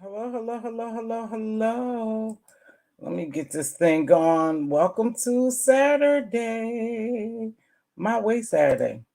Hello, hello, hello, hello, hello. Let me get this thing going. Welcome to Saturday. My way Saturday.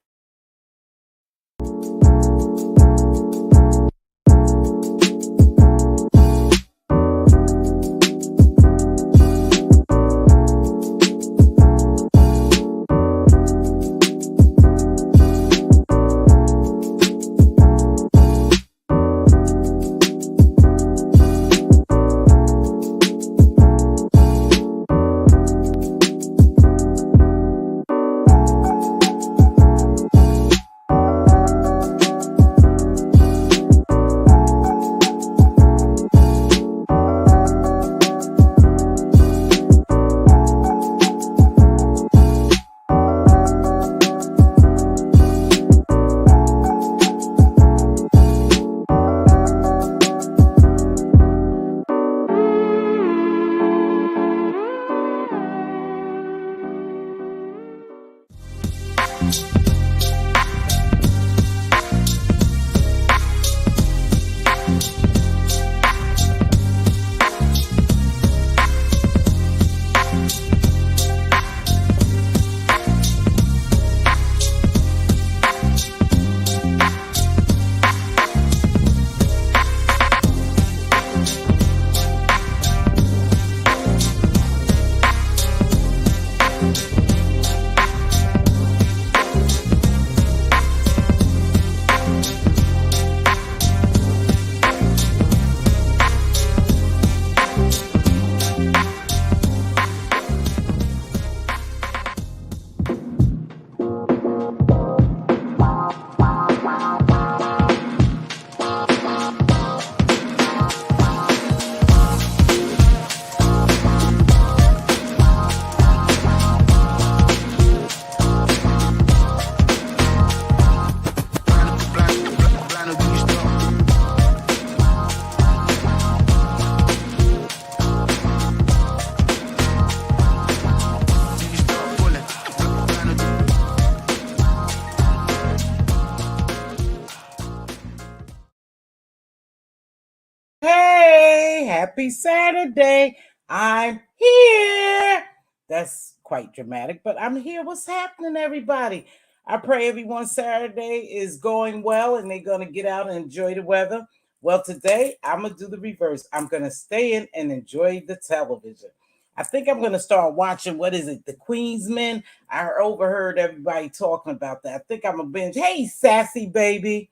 Hey, happy Saturday. I'm here. That's quite dramatic, but I'm here. What's happening, everybody? I pray everyone's Saturday is going well and they're going to get out and enjoy the weather. Well, today I'm going to do the reverse. I'm going to stay in and enjoy the television. I think I'm going to start watching, what is it, The Queen's Men? I overheard everybody talking about that. I think I'm going to binge. Hey, sassy baby.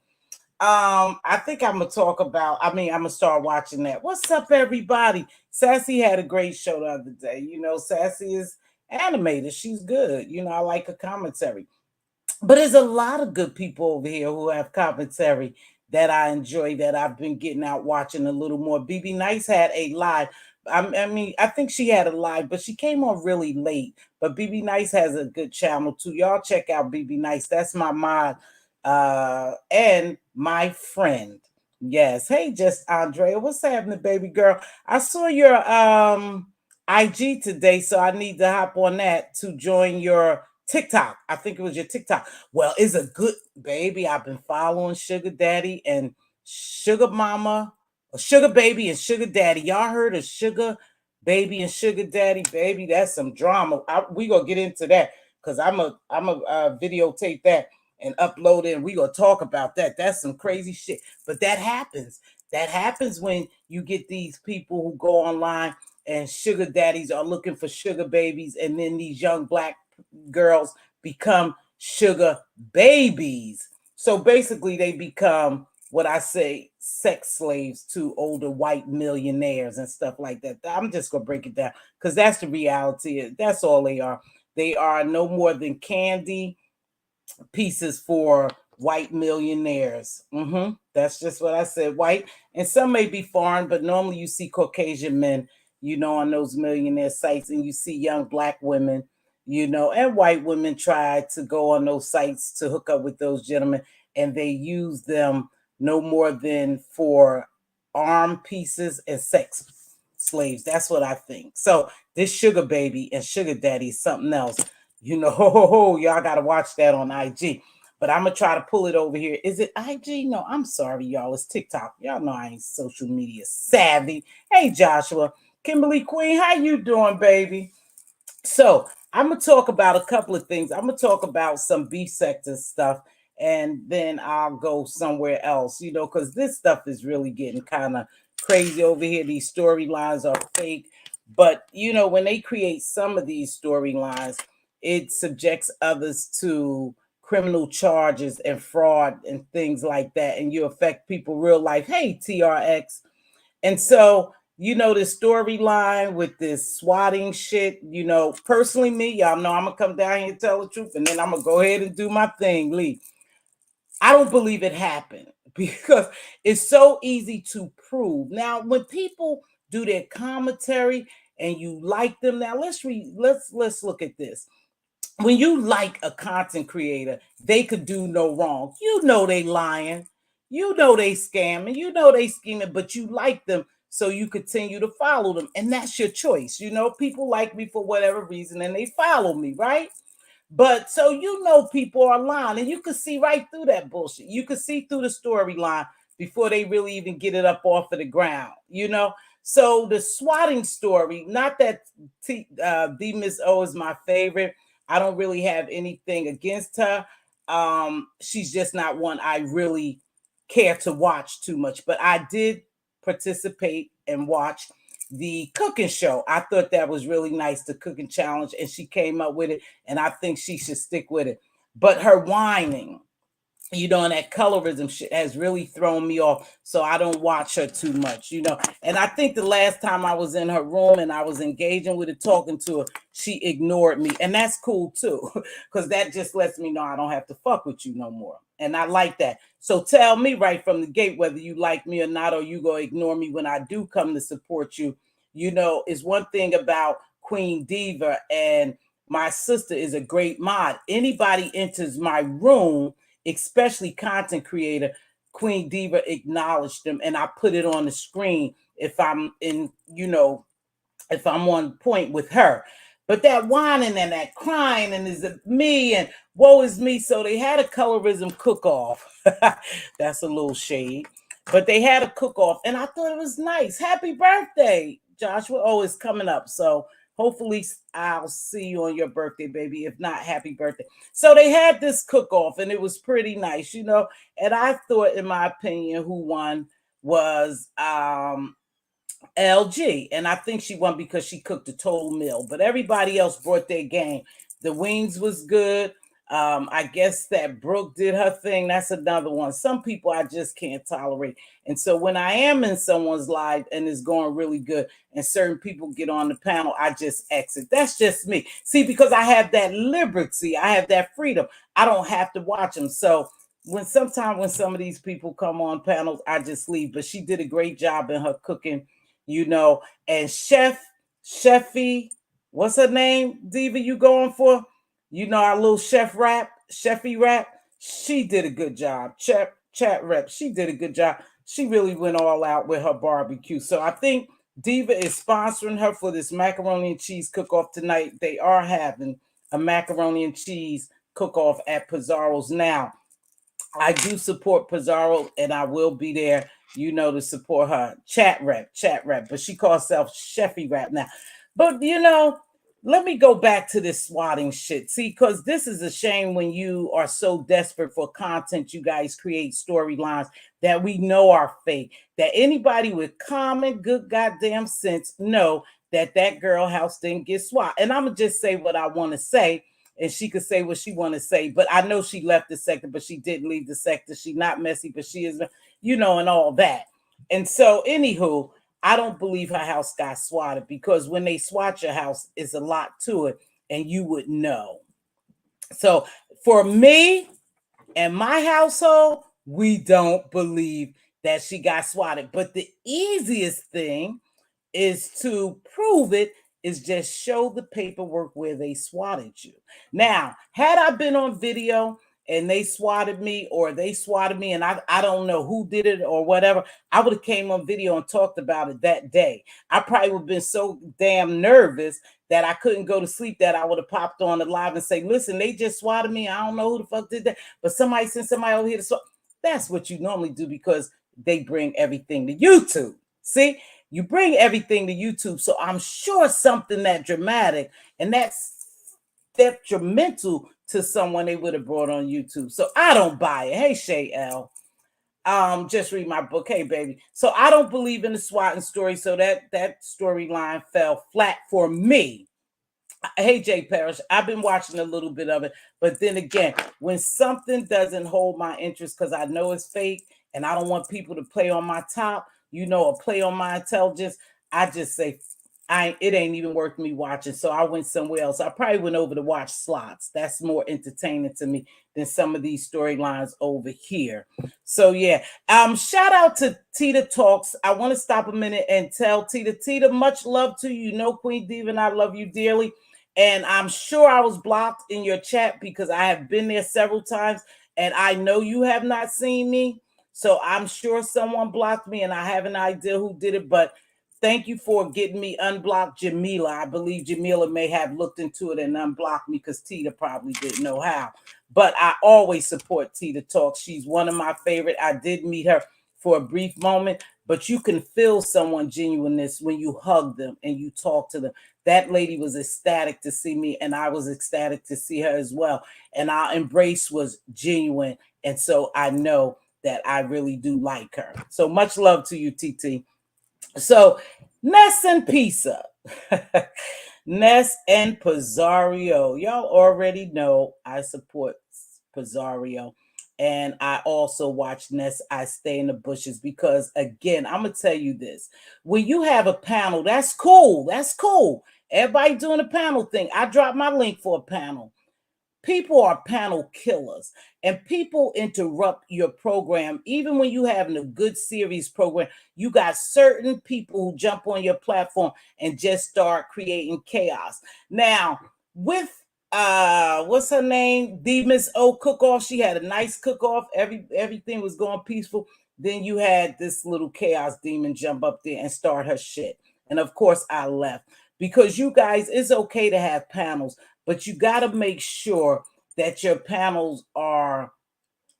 I think I'm gonna talk about. I'm gonna start watching that. What's up, everybody? Sassy had a great show the other day. Sassy is animated. She's good. I like her commentary. But there's a lot of good people over here who have commentary that I enjoy. That I've been getting out watching a little more. BB Nice had a live. I think she had a live, but she came on really late. But BB Nice has a good channel too. Y'all check out BB Nice. That's my mod and my friend. Yes. Hey, just Andrea. What's happening, baby girl? I saw your IG today, so I need to hop on that to join your TikTok. I think it was your TikTok. Well, it's a good baby. I've been following Sugar Daddy and Sugar Mama, or Sugar Baby and Sugar Daddy. Y'all heard of Sugar Baby and Sugar Daddy? Baby, that's some drama. We gonna get into that because I'm a videotape that and upload it, and we gonna talk about that. That's some crazy shit. But that happens. That happens when you get these people who go online and sugar daddies are looking for sugar babies, and then these young black girls become sugar babies. So basically, they become what I say sex slaves to older white millionaires and stuff like that. I'm just gonna break it down because that's the reality. That's all they are. They are no more than candy pieces for white millionaires. That's just what I said. White, and some may be foreign, but normally you see Caucasian men, on those millionaire sites, and you see young black women, and white women try to go on those sites to hook up with those gentlemen, and they use them no more than for arm pieces and sex slaves. That's what I think. So this sugar baby and sugar daddy is something else. Y'all got to watch that on IG. but I'm gonna try to pull it over here. Is it IG? No, I'm sorry, y'all. It's TikTok. Y'all know I ain't social media savvy. Hey, Joshua, Kimberly Queen, how you doing, baby? So I'm gonna talk about a couple of things. I'm gonna talk about some B sector stuff, and then I'll go somewhere else, because this stuff is really getting kind of crazy over here. These storylines are fake, but when they create some of these storylines, it subjects others to criminal charges and fraud and things like that, and you affect people real life. Hey, TRX. And so, this storyline with this swatting shit, personally, me, y'all know I'm going to come down here and tell the truth, and then I'm going to go ahead and do my thing, Lee. I don't believe it happened because it's so easy to prove. Now, when people do their commentary and you like them, now let's look at this. When you like a content creator, they could do no wrong. They lying. They scamming. They scheming, but you like them, so you continue to follow them. And that's your choice. People like me for whatever reason and they follow me, right? But so people are lying, and you can see right through that bullshit. You can see through the storyline before they really even get it up off of the ground, So the swatting story, not that the Miss O is my favorite. I don't really have anything against her. She's just not one I really care to watch too much. But I did participate and watch the cooking show. I thought that was really nice, the cooking challenge, and she came up with it, and I think she should stick with it. But her whining, and that colorism shit has really thrown me off. So I don't watch her too much, And I think the last time I was in her room and I was engaging with her, talking to her, she ignored me. And that's cool too, because that just lets me know I don't have to fuck with you no more. And I like that. So tell me right from the gate whether you like me or not, or you go ignore me when I do come to support you. Is one thing about Queen Diva, and my sister is a great mod. Anybody enters my room, especially content creator, Queen Diva acknowledged them, and I put it on the screen if I'm in, if I'm on point with her. But that whining and that crying and is it me and woe is me. So they had a colorism cook-off. That's a little shade. But they had a cook-off, and I thought it was nice. Happy birthday, Joshua. Oh, it's coming up. So hopefully I'll see you on your birthday, baby. If not, happy birthday. So they had this cook-off, and it was pretty nice, And I thought, in my opinion, who won was LG. And I think she won because she cooked a total meal. But everybody else brought their game. The wings was good. I guess that Brooke did her thing. That's another one. Some people I just can't tolerate. And so when I am in someone's live and it's going really good and certain people get on the panel, I just exit. That's just me. See, because I have that liberty, I have that freedom. I don't have to watch them. So when some of these people come on panels, I just leave. But she did a great job in her cooking, and Chefy, what's her name, Diva, you going for? Our little Chefy rap. She did a good job. Chat rep, she did a good job. She really went all out with her barbecue. So I think Diva is sponsoring her for this macaroni and cheese cook-off tonight. They are having a macaroni and cheese cook-off at Pizarro's. Now, I do support Pizarro, and I will be there, to support her. Chat rep. But she calls herself Chefy Rap now. But, let me go back to this swatting shit. See, because this is a shame when you are so desperate for content, you guys create storylines that we know are fake. That anybody with common good goddamn sense know that girl house didn't get swat. And I'm going to just say what I want to say. And she could say what she want to say. But I know she left the sector, but she didn't leave the sector. She's not messy, but she is, and all that. And so, anywho, I don't believe her house got swatted, because when they swat your house, it's a lot to it, and you would know. So for me and my household, we don't believe that she got swatted. But the easiest thing is to prove it is just show the paperwork where they swatted you. Now, had I been on video and they swatted me, or they swatted me, and I don't know who did it or whatever, I would have came on video and talked about it that day. I probably would have been so damn nervous that I couldn't go to sleep that I would have popped on the live and say, listen, they just swatted me. I don't know who the fuck did that, but somebody sent somebody over here to swat. That's what you normally do, because they bring everything to YouTube. See, you bring everything to YouTube. So I'm sure something that dramatic and that's detrimental to someone they would have brought on YouTube. So I don't buy it. Hey, Shay L. Just read my book. Hey, baby. So I don't believe in the swatting story. So that storyline fell flat for me. Hey, Jay Parrish, I've been watching a little bit of it, but then again, when something doesn't hold my interest because I know it's fake and I don't want people to play on my top, or play on my intelligence, I just say, it ain't even worth me watching. So I went somewhere else. I probably went over to watch slots. That's more entertaining to me than some of these storylines over here. So yeah, shout out to Tita Talks. I want to stop a minute and tell Tita, much love to you. Queen Diva, and I love you dearly. And I'm sure I was blocked in your chat because I have been there several times, and I know you have not seen me. So I'm sure someone blocked me, and I have an idea who did it, but thank you for getting me unblocked, Jamila. I believe Jamila may have looked into it and unblocked me because Tita probably didn't know how. But I always support Tita Talks. She's one of my favorite. I did meet her for a brief moment, but you can feel someone's genuineness when you hug them and you talk to them. That lady was ecstatic to see me, and I was ecstatic to see her as well. And our embrace was genuine. And so I know that I really do like her. So much love to you, TT. So Ness and Pisa. Ness and Pizarro. Y'all already know I support Pizarro. And I also watch Ness, I Stay in the Bushes, because again, I'm going to tell you this. When you have a panel, that's cool. That's cool. Everybody doing a panel thing. I dropped my link for a panel. People are panel killers, and people interrupt your program. Even when you having a good series program, you got certain people who jump on your platform and just start creating chaos. Now, with what's her name? Ms. Cookoff. She had a nice cook-off. Everything was going peaceful. Then you had this little chaos demon jump up there and start her shit. And of course, I left. Because you guys, it's okay to have panels, but you got to make sure that your panels are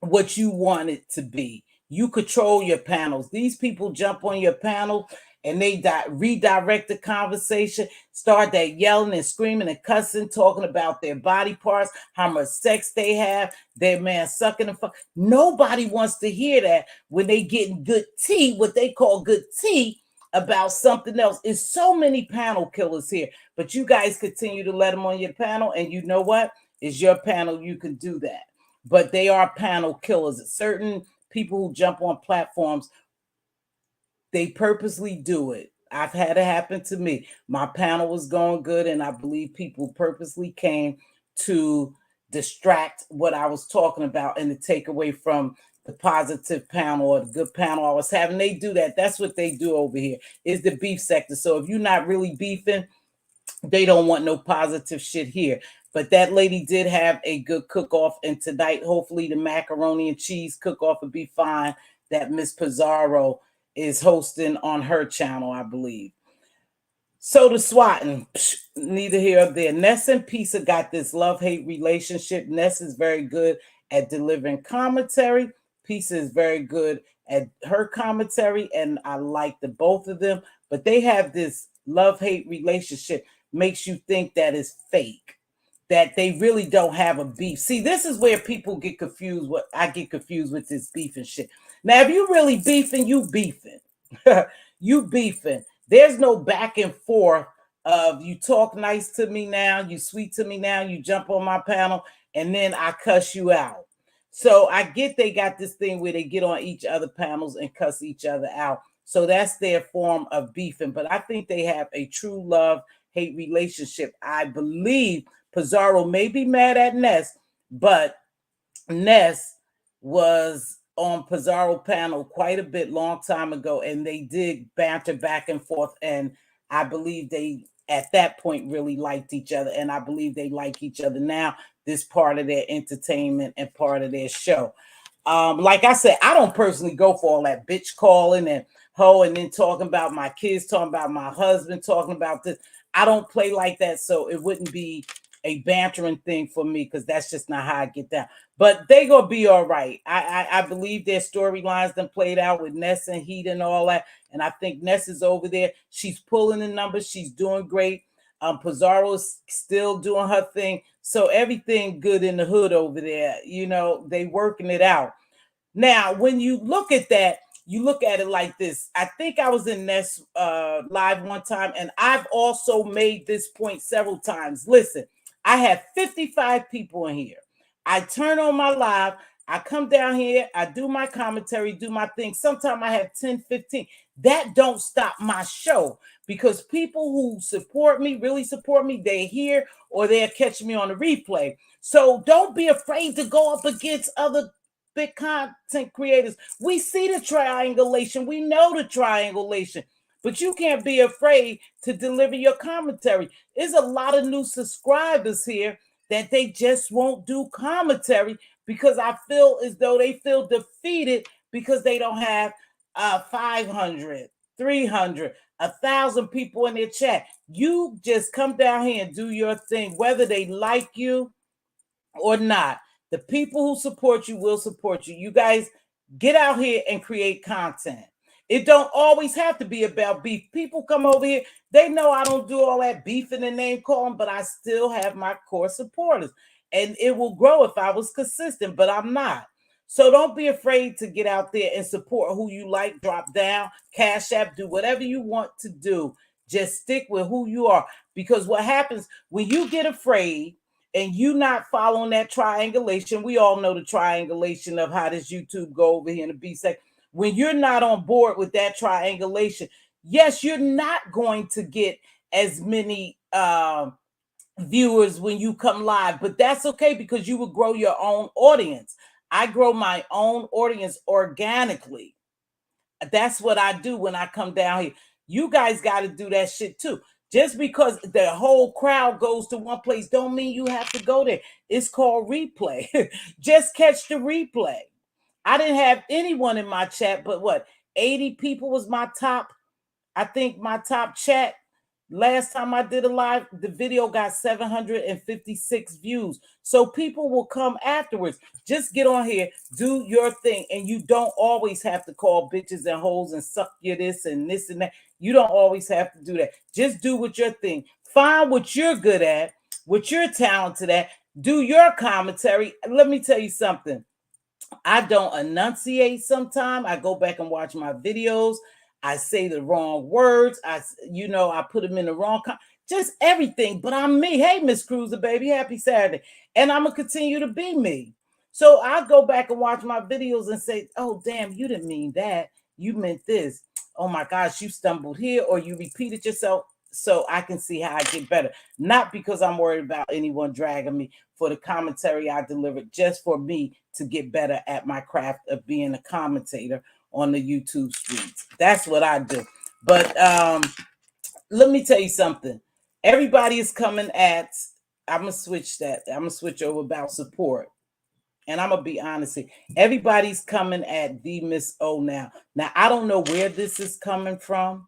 what you want it to be. You control your panels. These people jump on your panel and they redirect the conversation, start that yelling and screaming and cussing, talking about their body parts, how much sex they have, their man sucking and fuck. Nobody wants to hear that when they getting good tea, what they call good tea, about something else. It's so many panel killers here, but you guys continue to let them on your panel, and you know what? It's your panel. You can do that. But they are panel killers. Certain people who jump on platforms, they purposely do it. I've had it happen to me. My panel was going good, and I believe people purposely came to distract what I was talking about and to take away from the positive panel or the good panel I was having. They do that. That's what they do over here, is the beef sector. So if you're not really beefing, they don't want no positive shit here. But that lady did have a good cook-off, and tonight, hopefully the macaroni and cheese cook-off will be fine that Miss Pizarro is hosting on her channel, I believe. So the swatting, neither here or there. Ness and Pisa got this love-hate relationship. Ness is very good at delivering commentary. Pisa is very good at her commentary, and I like the both of them. But they have this love-hate relationship. Makes you think that is fake, that they really don't have a beef. See, this is where people get confused. What I get confused with this beef and shit. Now, if you really beefing, you beefing. You beefing. There's no back and forth of you talk nice to me now, you sweet to me now, you jump on my panel, and then I cuss you out. So I get they got this thing where they get on each other panels and cuss each other out. So that's their form of beefing. But I think they have a true love-hate relationship. I believe Pizarro may be mad at Ness, but Ness was on Pizarro panel quite a bit long time ago, and they did banter back and forth, and I believe they at that point really liked each other, and I believe they like each other now. this part of their entertainment and part of their show. Like I said, I don't personally go for all that bitch calling and hoe and then talking about my kids, talking about my husband, talking about this. I don't play like that, so it wouldn't be a bantering thing for me because that's just not how I get down. But they gonna be all right. I believe their storylines done played out with Ness and Heat and all that, and I think Ness is over there. She's pulling the numbers. She's doing great. Pizarro's still doing her thing. So everything good in the hood over there. You know, they working it out. Now, when you look at that, you look at it like this. I think I was in Ness live one time, and I've also made this point several times. Listen, I have 55 people in here. I turn on my live. I come down here. I do my commentary, do my thing. Sometimes I have 10, 15. That don't stop my show because people who support me, really support me, they're here or they're catching me on the replay. So don't be afraid to go up against other big content creators. We see the triangulation. We know the triangulation. But you can't be afraid to deliver your commentary. There's a lot of new subscribers here that they just won't do commentary because I feel as though they feel defeated because they don't have 500, 300, 1,000 people in their chat. You just come down here and do your thing, whether they like you or not. The people who support you will support you. You guys get out here and create content. It don't always have to be about beef. People come over here, they know I don't do all that beef in the name calling, but I still have my core supporters. And it will grow if I was consistent, but I'm not. So don't be afraid to get out there and support who you like. Drop down, Cash App, do whatever you want to do. Just stick with who you are. Because what happens when you get afraid and you not following that triangulation, we all know the triangulation of how does YouTube go over here in the B section. When you're not on board with that triangulation, yes, you're not going to get as many viewers when you come live, but that's okay because you will grow your own audience. I grow my own audience organically. That's what I do when I come down here. You guys got to do that shit too. Just because the whole crowd goes to one place don't mean you have to go there. It's called replay. Just catch the replay. I didn't have anyone in my chat, but what, 80 people was my top. I think my top chat. Last time I did a live, the video got 756 views. So people will come afterwards. Just get on here, do your thing. And you don't always have to call bitches and hoes and suck your this and that. You don't always have to do that. Just do what your thing. Find what you're good at, what you're talented at. Do your commentary. Let me tell you something. I don't enunciate sometimes. I go back and watch my videos. I say the wrong words. I put them in the wrong, just everything. But I'm me. Hey, Miss Cruiser, baby, happy Saturday. And I'm going to continue to be me. So I go back and watch my videos and say, oh, damn, you didn't mean that. You meant this. Oh, my gosh, you stumbled here or you repeated yourself. So I can see how I get better. Not because I'm worried about anyone dragging me for the commentary I delivered, just for me to get better at my craft of being a commentator on the YouTube streets. That's what I do. But let me tell you something. Everybody is coming at, I'm going to switch that. I'm going to switch over about support. And I'm going to be honest here. Everybody's coming at the Miss O now. Now, I don't know where this is coming from.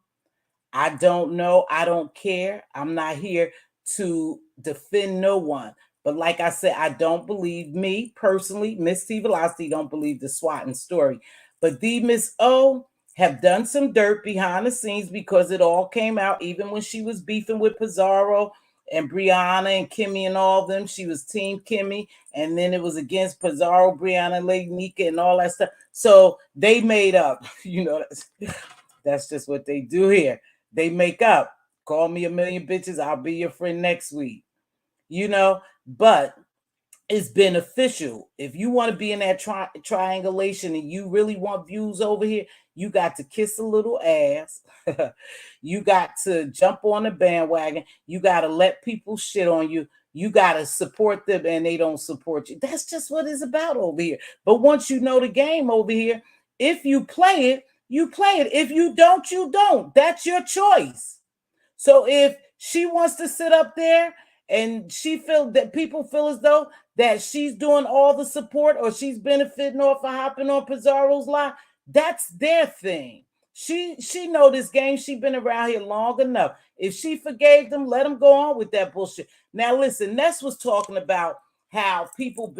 I don't know. I don't care. I'm not here to defend no one. But like I said, I don't believe me personally. Mz.Teavalocity don't believe the swatting story. But the Miss O have done some dirt behind the scenes because it all came out. Even when she was beefing with Pizarro and Brianna and Kimmy and all of them, she was Team Kimmy. And then it was against Pizarro, Brianna, Lady Nika and all that stuff. So they made up. That's just what they do here. They make up. Call me a million bitches. I'll be your friend next week. But it's beneficial. If you want to be in that triangulation and you really want views over here, you got to kiss a little ass. You got to jump on the bandwagon. You got to let people shit on you. You got to support them and they don't support you. That's just what it's about over here. But once you know the game over here, if you play it, you play it. If you don't, you don't. That's your choice. So if she wants to sit up there and she feel that people feel as though that she's doing all the support or she's benefiting off of hopping on Pizarro's live, that's their thing. She know this game. She been around here long enough. If she forgave them, let them go on with that bullshit. Now listen, Ness was talking about how people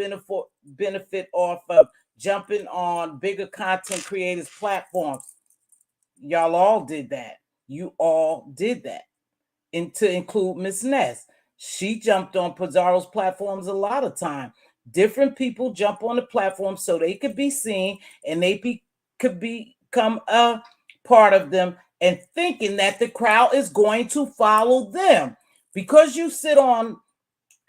benefit off of jumping on bigger content creators platforms. Y'all all did that. You all did that. And to include Miss Ness. She jumped on Pizarro's platforms a lot of time. Different people jump on the platform so they could be seen and could become a part of them, and thinking that the crowd is going to follow them. Because you sit on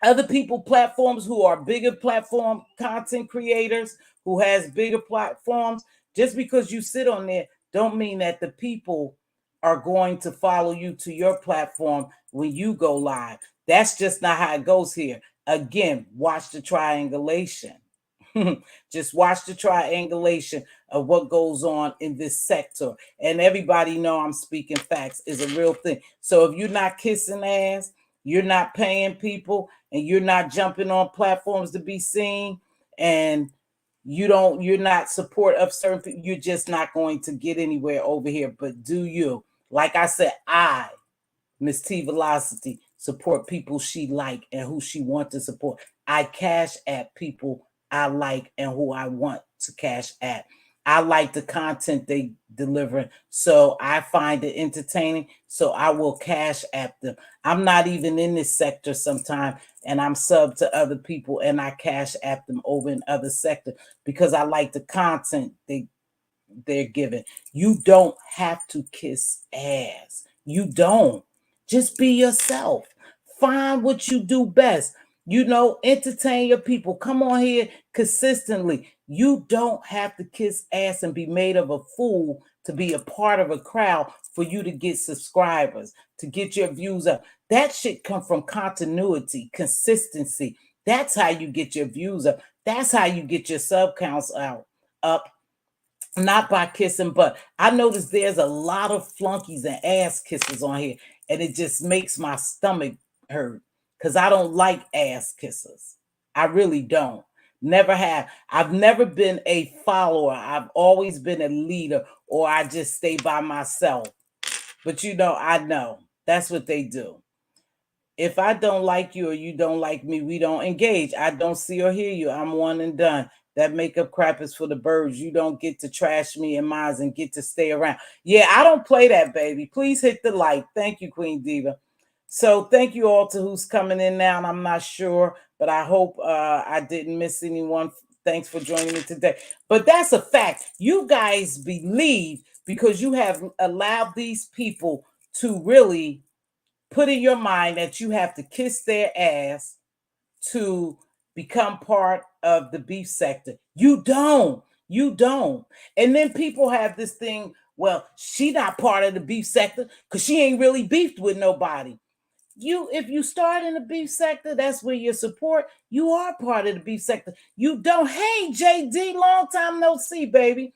other people platforms who are bigger platform content creators who has bigger platforms, just because you sit on there don't mean that the people are going to follow you to your platform when you go live. That's just not how it goes here. Again, watch the triangulation. Just watch the triangulation of what goes on in this sector, and everybody know I'm speaking facts. Is a real thing. So if you're not kissing ass, you're not paying people, and you're not jumping on platforms to be seen, and you're not support of certain people, you're just not going to get anywhere over here. But do you? Like I said, Mz.Teavalocity support people she like and who she want to support. I cash at people I like and who I want to cash at. I like the content they deliver, so I find it entertaining, so I will cash at them. I'm not even in this sector sometimes, and I'm sub to other people, and I cash at them over in other sector because I like the content they're giving. You don't have to kiss ass. You don't. Just be yourself. Find what you do best. Entertain your people. Come on here consistently. You don't have to kiss ass and be made of a fool to be a part of a crowd for you to get subscribers, to get your views up. That shit come from continuity, consistency. That's how you get your views up. That's how you get your sub counts up, not by kissing. But I noticed there's a lot of flunkies and ass kisses on here, and it just makes my stomach hurt because I don't like ass kissers. I really don't. Never have. I've never been a follower. I've always been a leader, or I just stay by myself. But I know that's what they do. If I don't like you or you don't like me, we don't engage. I don't see or hear you. I'm one and done. That makeup crap is for the birds. You don't get to trash me and mine and get to stay around. Yeah, I don't play that, baby. Please hit the like. Thank you, Queen Diva. So thank you all to who's coming in now. And I'm not sure, but I hope I didn't miss anyone. Thanks for joining me today. But that's a fact. You guys believe because you have allowed these people to really put in your mind that you have to kiss their ass to become part of the beef sector. You don't. You don't. And then people have this thing, well, she not part of the beef sector because she ain't really beefed with nobody. If you start in the beef sector, that's where your support. You are part of the beef sector. You don't. Hey, JD, long time no see, baby.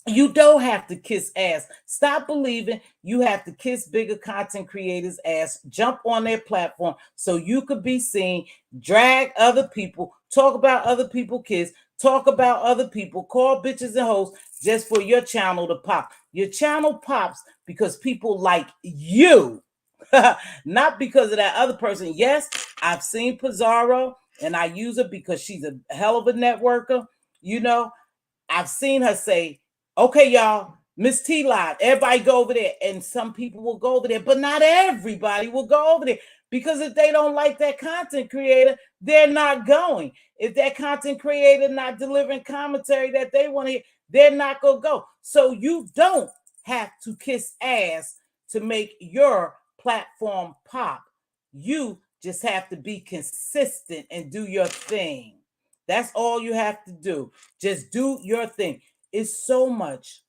You don't have to kiss ass. Stop believing you have to kiss bigger content creators' ass. Jump on their platform so you could be seen. Drag other people. Talk about other people kiss. Talk about other people. Call bitches and hoes just for your channel to pop. Your channel pops because people like you. Not because of that other person. Yes, I've seen Pizarro and I use her because she's a hell of a networker. I've seen her say, okay, y'all, Miss T live, everybody go over there. And some people will go over there, but not everybody will go over there. Because if they don't like that content creator, they're not going. If that content creator not delivering commentary that they want to hear, they're not going to go. So you don't have to kiss ass to make your platform pop. You just have to be consistent and do your thing. That's all you have to do. Just do your thing. It's so much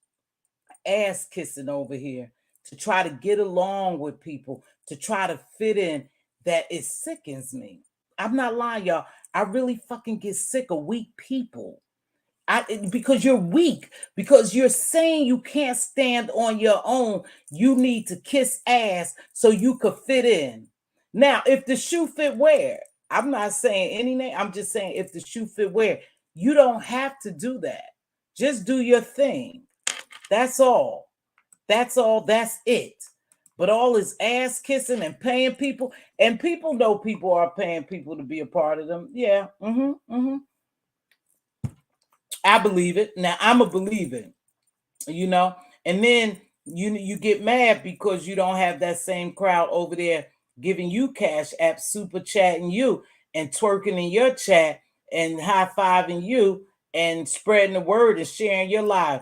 ass kissing over here to try to get along with people, to try to fit in, that it sickens me. I'm not lying, y'all. I really fucking get sick of weak people. Because you're weak, because you're saying you can't stand on your own. You need to kiss ass so you could fit in. Now, if the shoe fit wear, I'm not saying any name. I'm just saying if the shoe fit wear, you don't have to do that. Just do your thing. That's all. That's all. That's it. But all this ass kissing and paying people, and people know people are paying people to be a part of them. Yeah. I believe it. Now I'm a believer, you know, and then you get mad because you don't have that same crowd over there giving you cash app, super chatting you and twerking in your chat and high-fiving you and spreading the word and sharing your life.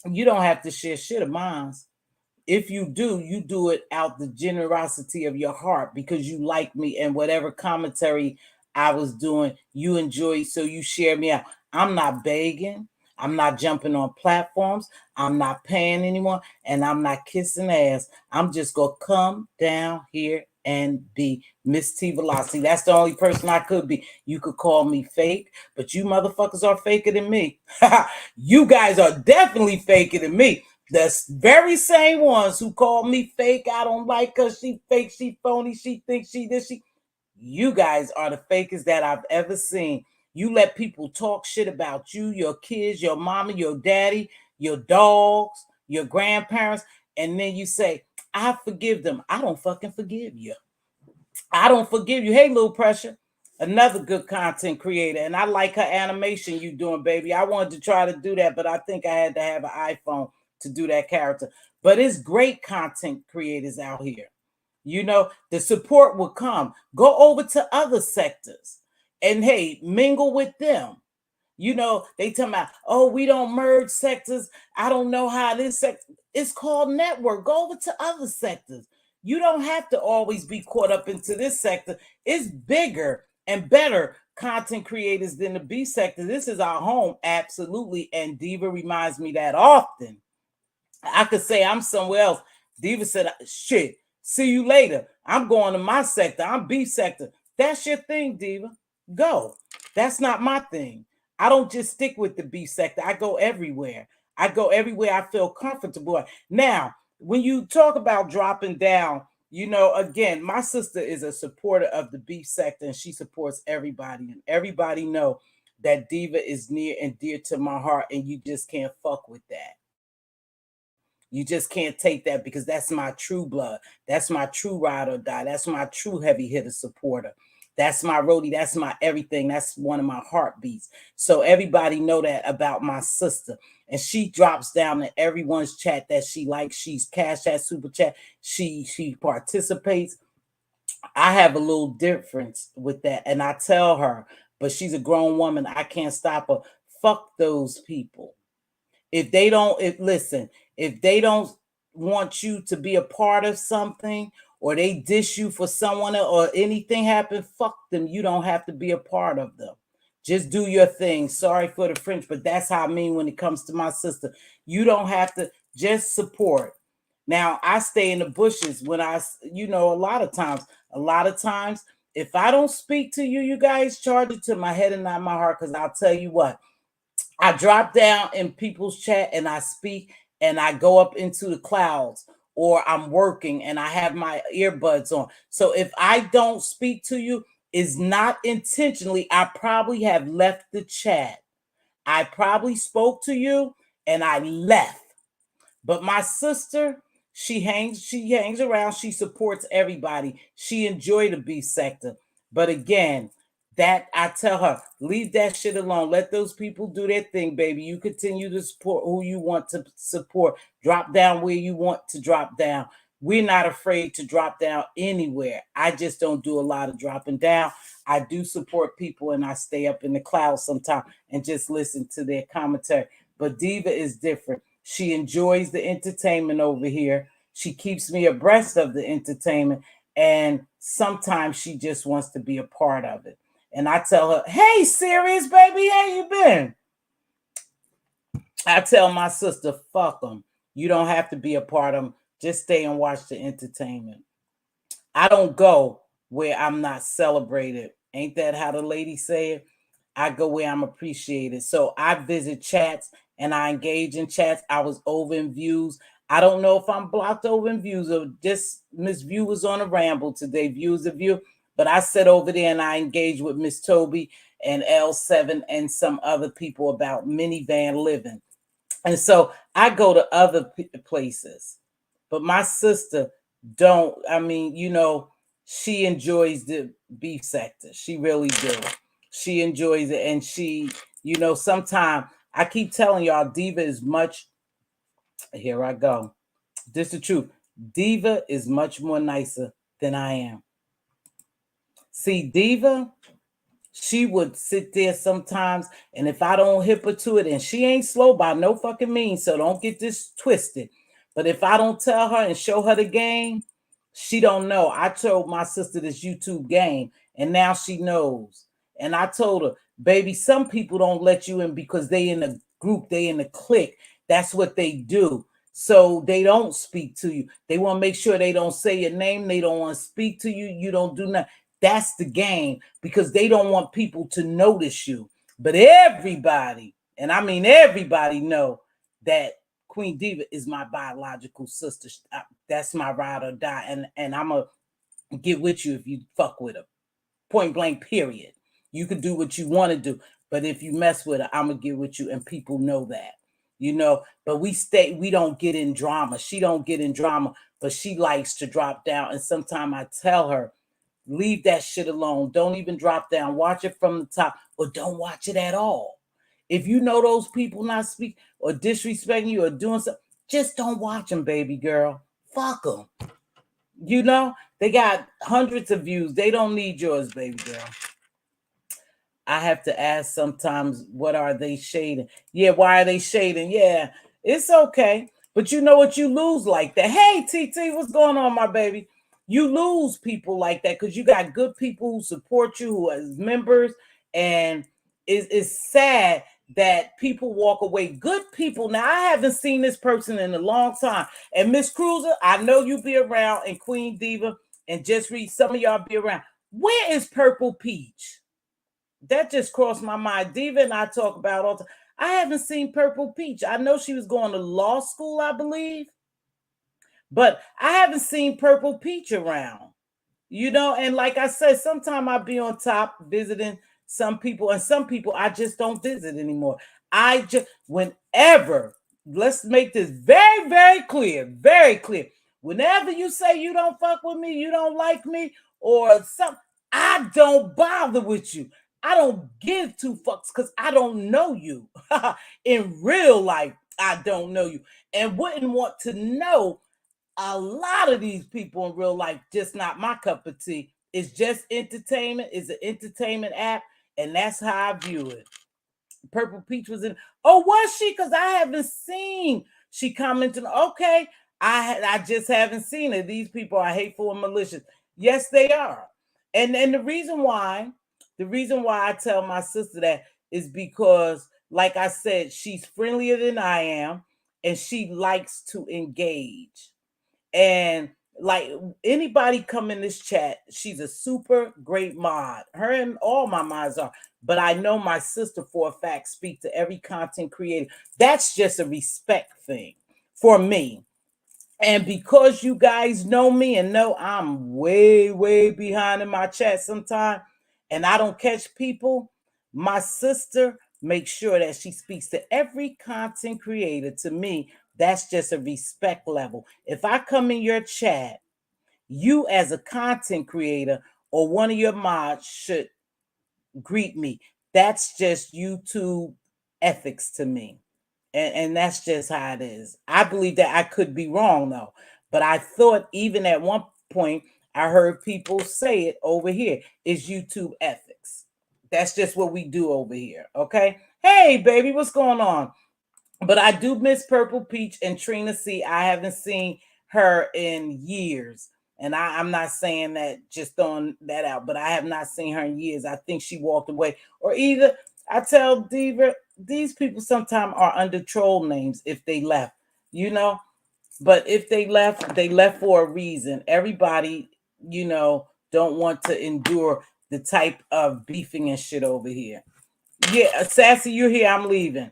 You don't have to share shit of mine. If you do it out the generosity of your heart because you like me and whatever commentary I was doing, you enjoy, so you share me out. I'm not begging. I'm not jumping on platforms. I'm not paying anyone, and I'm not kissing ass. I'm just gonna come down here and be Mz.Teavalocity. That's the only person I could be. You could call me fake, but you motherfuckers are faker than me. You guys are definitely faker than me. The very same ones who call me fake, I don't like her, she fake, she phony, she thinks she this, she. You guys are the fakest that I've ever seen. You let people talk shit about you, your kids, your mama, your daddy, your dogs, your grandparents, and then you say, I forgive them. I don't fucking forgive you. I don't forgive you. Hey, Little Pressure, another good content creator. And I like her animation you doing, baby. I wanted to try to do that, but I think I had to have an iPhone to do that character. But it's great content creators out here. You know, the support will come. Go over to other sectors and hey, mingle with them. You know, they tell me, oh, we don't merge sectors. I don't know how this sector. It's called network. Go over to other sectors. You don't have to always be caught up into this sector. It's bigger and better content creators than the B sector. This is our home, absolutely. And Diva reminds me that often. I could say I'm somewhere else. Diva said, shit, see you later. I'm going to my sector. I'm B sector. That's your thing, Diva. Go. That's not my thing. I don't just stick with the B sector. I go everywhere. I go everywhere I feel comfortable. Now, when you talk about dropping down, you know, again, my sister is a supporter of the B sector and she supports everybody. And everybody know that Diva is near and dear to my heart and you just can't fuck with that. You just can't take that because that's my true blood. That's my true ride or die. That's my true heavy hitter supporter. That's my roadie. That's my everything. That's one of my heartbeats. So everybody know that about my sister. And she drops down in everyone's chat that she likes. She's cash at super chat. She participates. I have a little difference with that. And I tell her, but she's a grown woman. I can't stop her. Fuck those people. If they don't, if they don't want you to be a part of something or they dish you for someone or anything happen, fuck them. You don't have to be a part of them. Just do your thing. Sorry for the French, but that's how I mean when it comes to my sister. You don't have to, just support. Now, I stay in the bushes when you know, a lot of times, if I don't speak to you, you guys charge it to my head and not my heart, because I'll tell you what, I drop down in people's chat and I speak and I go up into the clouds, or I'm working and I have my earbuds on. So if I don't speak to you, it's not intentionally. I probably have left the chat. I probably spoke to you and I left. But my sister, she hangs around, she supports everybody. She enjoy the B sector. But again, that I tell her, leave that shit alone. Let those people do their thing, baby. You continue to support who you want to support. Drop down where you want to drop down. We're not afraid to drop down anywhere. I just don't do a lot of dropping down. I do support people and I stay up in the clouds sometimes and just listen to their commentary. But Diva is different. She enjoys the entertainment over here. She keeps me abreast of the entertainment. And sometimes she just wants to be a part of it. And I tell her, hey, serious baby, how you been? I tell my sister, fuck them. You don't have to be a part of them. Just stay and watch the entertainment. I don't go where I'm not celebrated. Ain't that how the lady say it? I go where I'm appreciated. So I visit chats and I engage in chats. I was over in views. I don't know if I'm blocked over in views or just Miss View was on a ramble today. Views of view. But I sit over there and I engage with Miss Toby and L7 and some other people about minivan living. And so I go to other places. But my sister don't, I mean, you know, she enjoys the beef sector. She really do. She enjoys it. And she, you know, sometimes I keep telling y'all, Diva is much, here I go. This is the truth. Diva is much more nicer than I am. See, Diva, she would sit there sometimes, and if I don't hip her to it, and she ain't slow by no fucking means, so don't get this twisted. But if I don't tell her and show her the game, she don't know. I told my sister this YouTube game, and now she knows. And I told her, baby, some people don't let you in because they in a group, they in a clique. That's what they do. So they don't speak to you. They want to make sure they don't say your name. They don't want to speak to you. You don't do nothing. That's the game, because they don't want people to notice you. But everybody, and I mean everybody, know that Queen Diva is my biological sister. That's my ride or die. And I'm going to get with you if you fuck with her. Point blank, period. You can do what you want to do. But if you mess with her, I'm going to get with you. And people know that. You know, but we don't get in drama. She don't get in drama, but she likes to drop down. And sometimes I tell her, leave that shit alone. Don't even drop down. Watch it from the top, or don't watch it at all. If you know those people not speak or disrespecting you or doing something, just don't watch them, baby girl. Fuck them. You know, they got hundreds of views. They don't need yours, baby girl. I have to ask sometimes, what are they shading? Yeah, why are they shading? Yeah, it's okay. But you know what? You lose like that. Hey, TT, what's going on, my baby? You lose people like that because you got good people who support you, who as members. And it's sad that people walk away. Good people. Now, I haven't seen this person in a long time. And Miss Cruiser, I know you be around, and Queen Diva, and Just Read, some of y'all be around. Where is Purple Peach? That just crossed my mind. Diva and I talk about all the time. I haven't seen Purple Peach. I know she was going to law school, I believe. But I haven't seen Purple Peach around. You know, and like I said, sometimes I'll be on top visiting some people, and some people I just don't visit anymore. I just, whenever, let's make this very, very clear, very clear. Whenever you say you don't fuck with me, you don't like me, or something, I don't bother with you. I don't give two fucks because I don't know you. In real life, I don't know you, and wouldn't want to know a lot of these people in real life. Just not my cup of tea. It's just entertainment. It's an entertainment app, and that's how I view it. Purple Peach was in. Oh, was she? Because I haven't seen. She commented. Okay, I just haven't seen it. These people are hateful and malicious. Yes, they are. And the reason why I tell my sister that is because, like I said, she's friendlier than I am, and she likes to engage. And like anybody come in this chat, she's a super great mod. Her and all my mods are. But I know my sister for a fact speak to every content creator. That's just a respect thing for me. And because you guys know me and know I'm way, way behind in my chat sometimes, and I don't catch people, my sister makes sure that she speaks to every content creator. To me, that's just a respect level. If I come in your chat, you as a content creator or one of your mods should greet me. That's just YouTube ethics to me. And that's just how it is. I believe that. I could be wrong though, but I thought even at one point I heard people say it over here. It's YouTube ethics. That's just what we do over here. Okay. Hey, baby, what's going on? But I do miss Purple Peach and Trina C. I haven't seen her in years. And I'm not saying that just throwing that out, but I have not seen her in years. I think she walked away. Or either I tell Diva, these people sometimes are under troll names if they left, you know. But if they left for a reason. Everybody, you know, don't want to endure the type of beefing and shit over here. Yeah, Sassy, you're here. I'm leaving.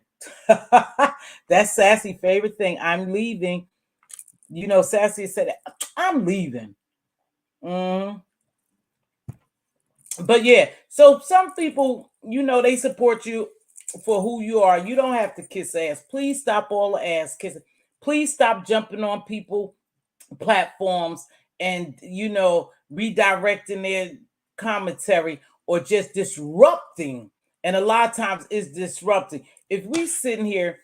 That's Sassy favorite thing. I'm leaving. You know, Sassy said, I'm leaving. Mm. But yeah, so some people, you know, they support you for who you are. You don't have to kiss ass. Please stop all the ass kissing. Please stop jumping on people platforms and, you know, redirecting their commentary or just disrupting. And a lot of times it's disrupting. If we sitting here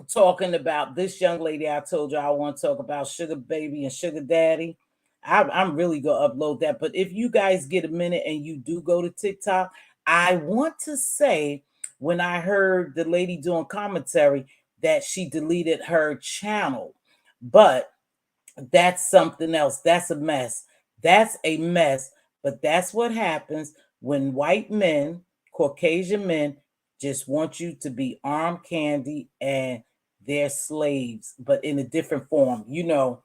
talking about this young lady I told you I want to talk about, Sugar Baby and Sugar Daddy, I'm really going to upload that. But if you guys get a minute and you do go to TikTok, I want to say when I heard the lady doing commentary that she deleted her channel. But that's something else. That's a mess. That's a mess. But that's what happens when white men, Caucasian men, just want you to be arm candy and they're slaves, but in a different form, you know,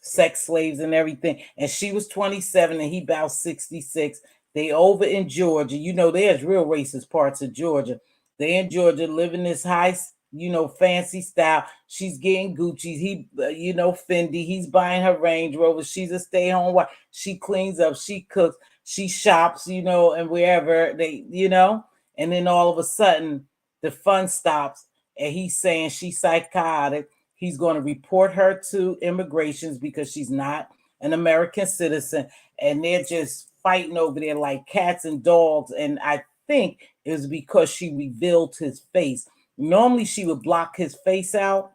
sex slaves and everything. And she was 27 and he about 66. They over in Georgia. You know, there's real racist parts of Georgia. They in Georgia living this high, you know, fancy style. She's getting Gucci. He, you know, Fendi. He's buying her Range Rover. She's a stay-home wife. She cleans up. She cooks. She shops, you know, and wherever they, you know, and then all of a sudden the fun stops and he's saying she's psychotic. He's going to report her to immigrations because she's not an American citizen. And they're just fighting over there like cats and dogs. And I think it was because she revealed his face. Normally she would block his face out.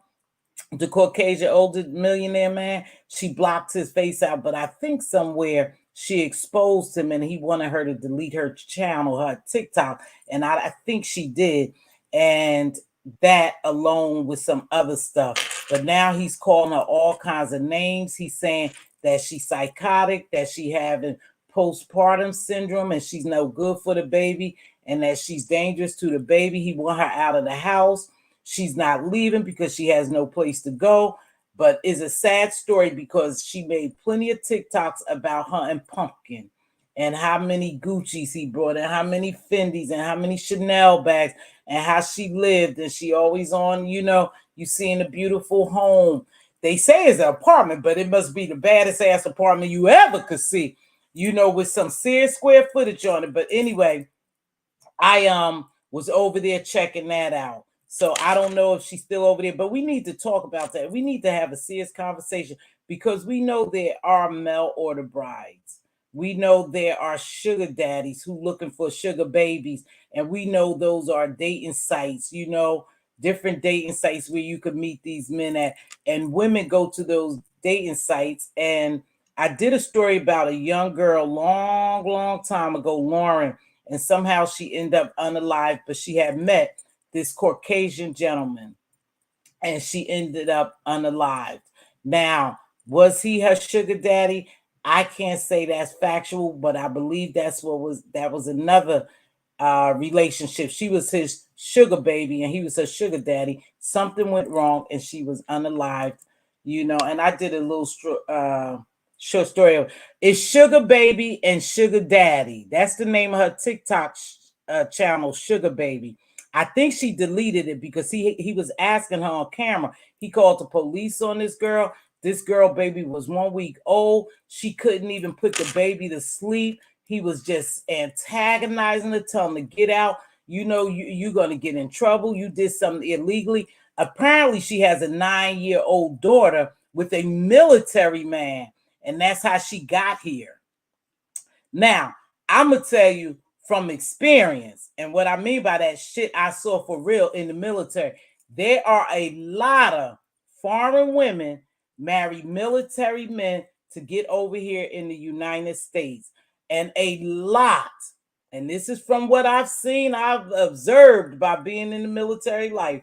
The Caucasian older millionaire man, she blocked his face out, but I think somewhere she exposed him and he wanted her to delete her channel, her TikTok, and I think she did. And that alone with some other stuff. But now he's calling her all kinds of names. He's saying that she's psychotic, that she having postpartum syndrome and she's no good for the baby and that she's dangerous to the baby. He want her out of the house. She's not leaving because she has no place to go. But it's a sad story because she made plenty of TikToks about her and Pumpkin and how many Gucci's he brought and how many Fendi's and how many Chanel bags and how she lived. And she always on, you know, you seeing a beautiful home. They say it's an apartment, but it must be the baddest ass apartment you ever could see, you know, with some serious square footage on it. But anyway, I was over there checking that out. So I don't know if she's still over there, but we need to talk about that. We need to have a serious conversation because we know there are mail order brides. We know there are sugar daddies who looking for sugar babies, and we know those are dating sites, you know, different dating sites where you could meet these men at, and women go to those dating sites. And I did a story about a young girl long time ago, Lauren, and somehow she ended up unalive, but she had met this Caucasian gentleman and she ended up unalived. Now, was he her sugar daddy? I can't say that's factual, but I believe that was another relationship. She was his sugar baby and he was her sugar daddy. Something went wrong and she was unalived, you know. And I did a little short story of it's Sugar Baby and Sugar Daddy. That's the name of her TikTok channel, Sugar Baby. I think she deleted it because he was asking her on camera. He called the police on this girl. This girl baby was 1 week old. She couldn't even put the baby to sleep. He was just antagonizing her, telling her to get out. You know, you're going to get in trouble. You did something illegally. Apparently, she has a 9-year-old daughter with a military man. And that's how she got here. Now, I'm going to tell you from experience, and what I mean by that shit I saw for real in the military, there are a lot of foreign women marry military men to get over here in the United States. And a lot, and this is from what I've seen, I've observed by being in the military life,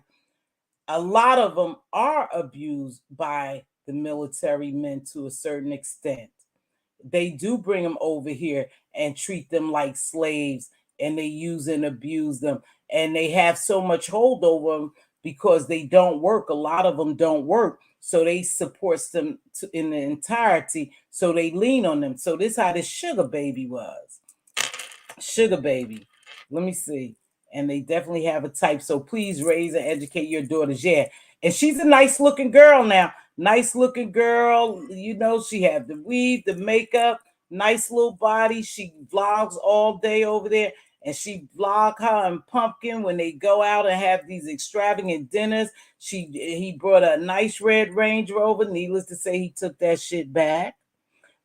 a lot of them are abused by the military men to a certain extent. They do bring them over here and treat them like slaves, and they use and abuse them, and they have so much hold over them because they don't work. A lot of them don't work, so they support them in the entirety, so they lean on them. So this is how this Sugar Baby was. Sugar Baby, let me see. And they definitely have a type, so please raise and educate your daughters. Yeah, and she's a nice looking girl now, Nice looking girl. You know, she had the weave, the makeup, nice little body. She vlogs all day over there. And she vlog her and Pumpkin when they go out and have these extravagant dinners. He brought a nice red Range Rover. Needless to say, he took that shit back.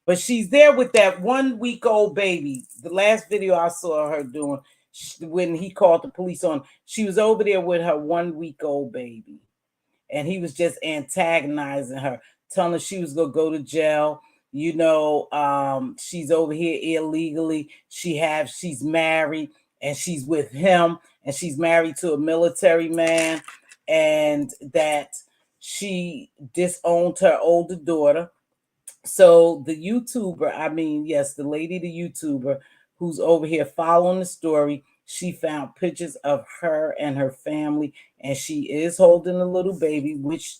But she's there with that 1 week old baby. The last video I saw her doing, when he called the police on, she was over there with her 1 week old baby. And he was just antagonizing her, telling her she was gonna go to jail. You know, she's over here illegally. She's married and she's with him, and she's married to a military man, and that she disowned her older daughter. So the YouTuber, I mean, yes, the lady, the YouTuber who's over here following the story, she found pictures of her and her family, and she is holding a little baby, which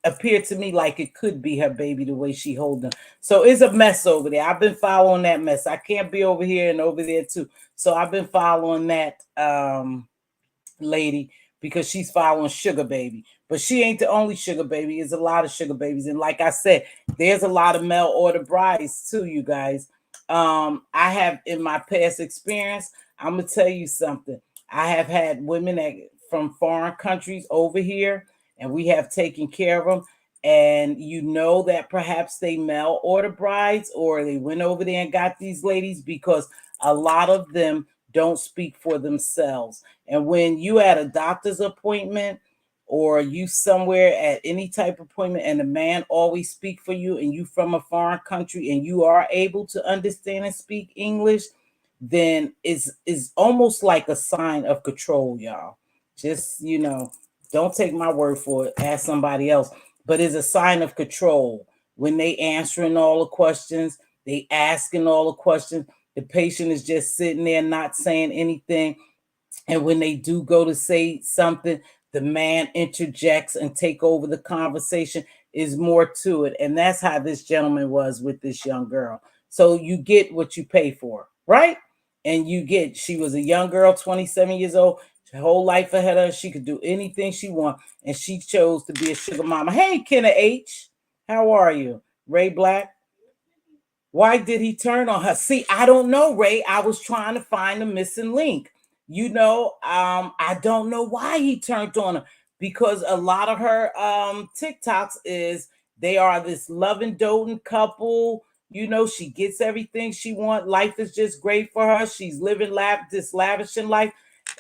appeared to me like it could be her baby the way she holding him. So it's a mess over there. I've been following that mess. I can't be over here and over there too. So I've been following that lady because she's following Sugar Baby. But she ain't the only Sugar Baby. There's a lot of Sugar Babies. And like I said, there's a lot of mail order brides too, you guys. I have, in my past experience, I'm going to tell you something. I have had women from foreign countries over here, and we have taken care of them. And you know that perhaps they mail order brides, or they went over there and got these ladies, because a lot of them don't speak for themselves. And when you at a doctor's appointment, or you somewhere at any type of appointment, and the man always speak for you, and you from a foreign country, and you are able to understand and speak English, then it's almost like a sign of control, y'all. Just, you know, don't take my word for it. Ask somebody else. But it's a sign of control when they answering all the questions, they asking all the questions. The patient is just sitting there not saying anything. And when they do go to say something, the man interjects and take over the conversation. Is more to it. And that's how this gentleman was with this young girl. So you get what you pay for, right? And she was a young girl, 27 years old, her whole life ahead of her. She could do anything she want. And she chose to be a sugar mama. Hey, Kenna H, how are you? Ray Black. Why did he turn on her? See, I don't know, Ray. I was trying to find the missing link. You know, I don't know why he turned on her, because a lot of her TikToks is they are this loving, doting couple. You know, she gets everything she wants. Life is just great for her. She's living this lavishing life.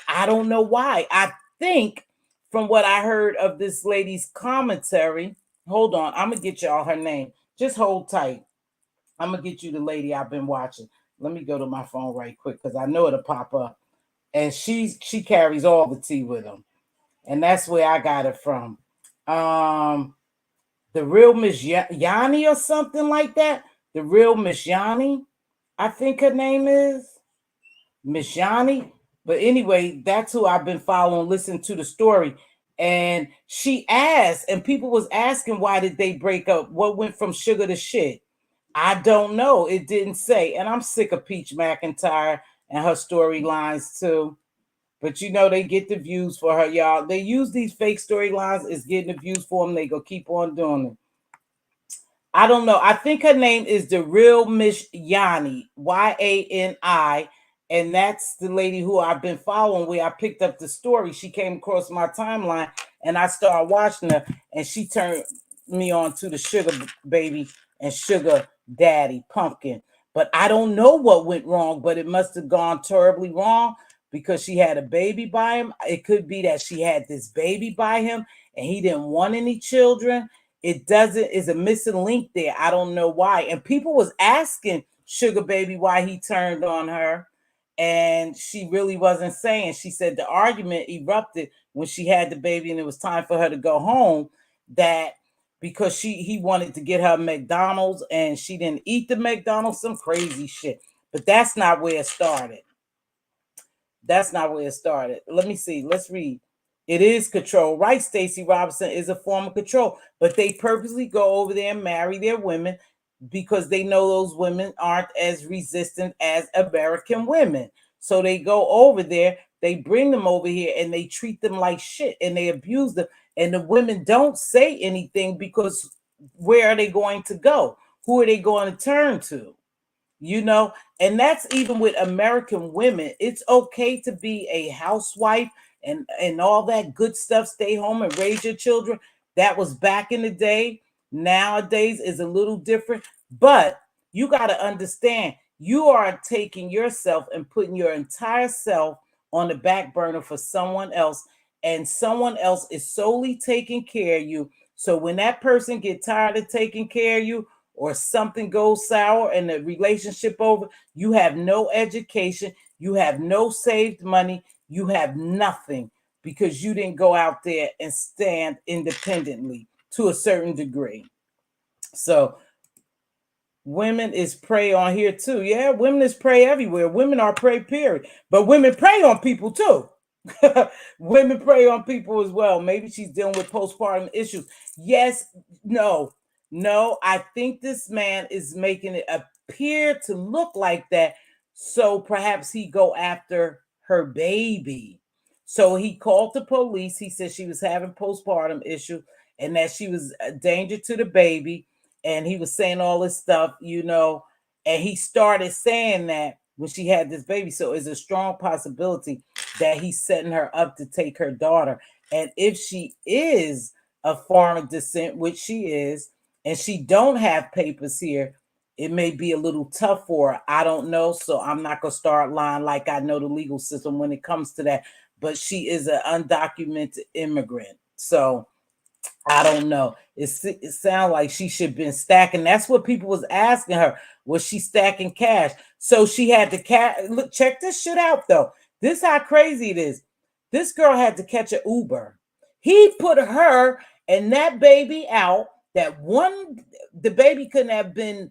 I don't know why. I think from what I heard of this lady's commentary, hold on, I'm gonna get y'all her name. Just hold tight. I'm gonna get you the lady I've been watching. Let me go to my phone right quick, because I know it'll pop up. And she carries all the tea with them, and that's where I got it from. The real Miss Yanni or something like that. The real Miss Yanni, I think her name is Miss Yanni. But anyway, that's who I've been following. Listen to the story. And she asked, and people was asking, why did they break up? What went from sugar to shit? I don't know. It didn't say. And I'm sick of Peach McIntyre and her storylines too. But you know, they get the views for her, y'all. They use these fake storylines as getting the views for them. They go keep on doing it. I don't know. I think her name is the real Miss Yanni, Yani. And that's the lady who I've been following, where I picked up the story. She came across my timeline and I started watching her, and she turned me on to the Sugar Baby and Sugar Daddy Pumpkin. But I don't know what went wrong, but it must have gone terribly wrong, because she had a baby by him. It could be that she had this baby by him and he didn't want any children. It doesn't, is a missing link there. I don't know why. And people was asking Sugar Baby why he turned on her, and she really wasn't saying. She said the argument erupted when she had the baby and it was time for her to go home, that because he wanted to get her McDonald's and she didn't eat the McDonald's, some crazy shit. But that's not where it started. That's not where it started. Let me see. Let's read. It is control, right? Stacey Robinson, is a form of control, but they purposely go over there and marry their women because they know those women aren't as resistant as American women. So they go over there, they bring them over here, and they treat them like shit, and they abuse them. And the women don't say anything because where are they going to go? Who are they going to turn to? You know, and that's even with American women. It's okay to be a housewife and all that good stuff, stay home and raise your children. That was back in the day. Nowadays is a little different, but you got to understand, you are taking yourself and putting your entire self on the back burner for someone else, and someone else is solely taking care of you. So when that person get tired of taking care of you, or something goes sour and the relationship over, you have no education, you have no saved money, you have nothing, because you didn't go out there and stand independently to a certain degree. So women is prey on here too. Yeah, women is prey everywhere. Women are prey, period. But women prey on people too. Women prey on people as well. Maybe she's dealing with postpartum issues. Yes, no, no. I think this man is making it appear to look like that. So perhaps he go after her baby. So he called the police. He said she was having postpartum issue and that she was a danger to the baby. And he was saying all this stuff, you know, and he started saying that when she had this baby. So it's a strong possibility that he's setting her up to take her daughter. And if she is of foreign descent, which she is, and she don't have papers here, it may be a little tough for her. I don't know. So I'm not going to start lying like I know the legal system when it comes to that. But she is an undocumented immigrant. So I don't know. It sounds like she should have been stacking. That's what people was asking her. Was she stacking cash? So she had to look, check this shit out though. This how crazy it is. This girl had to catch an Uber. He put her and that baby out. The baby couldn't have been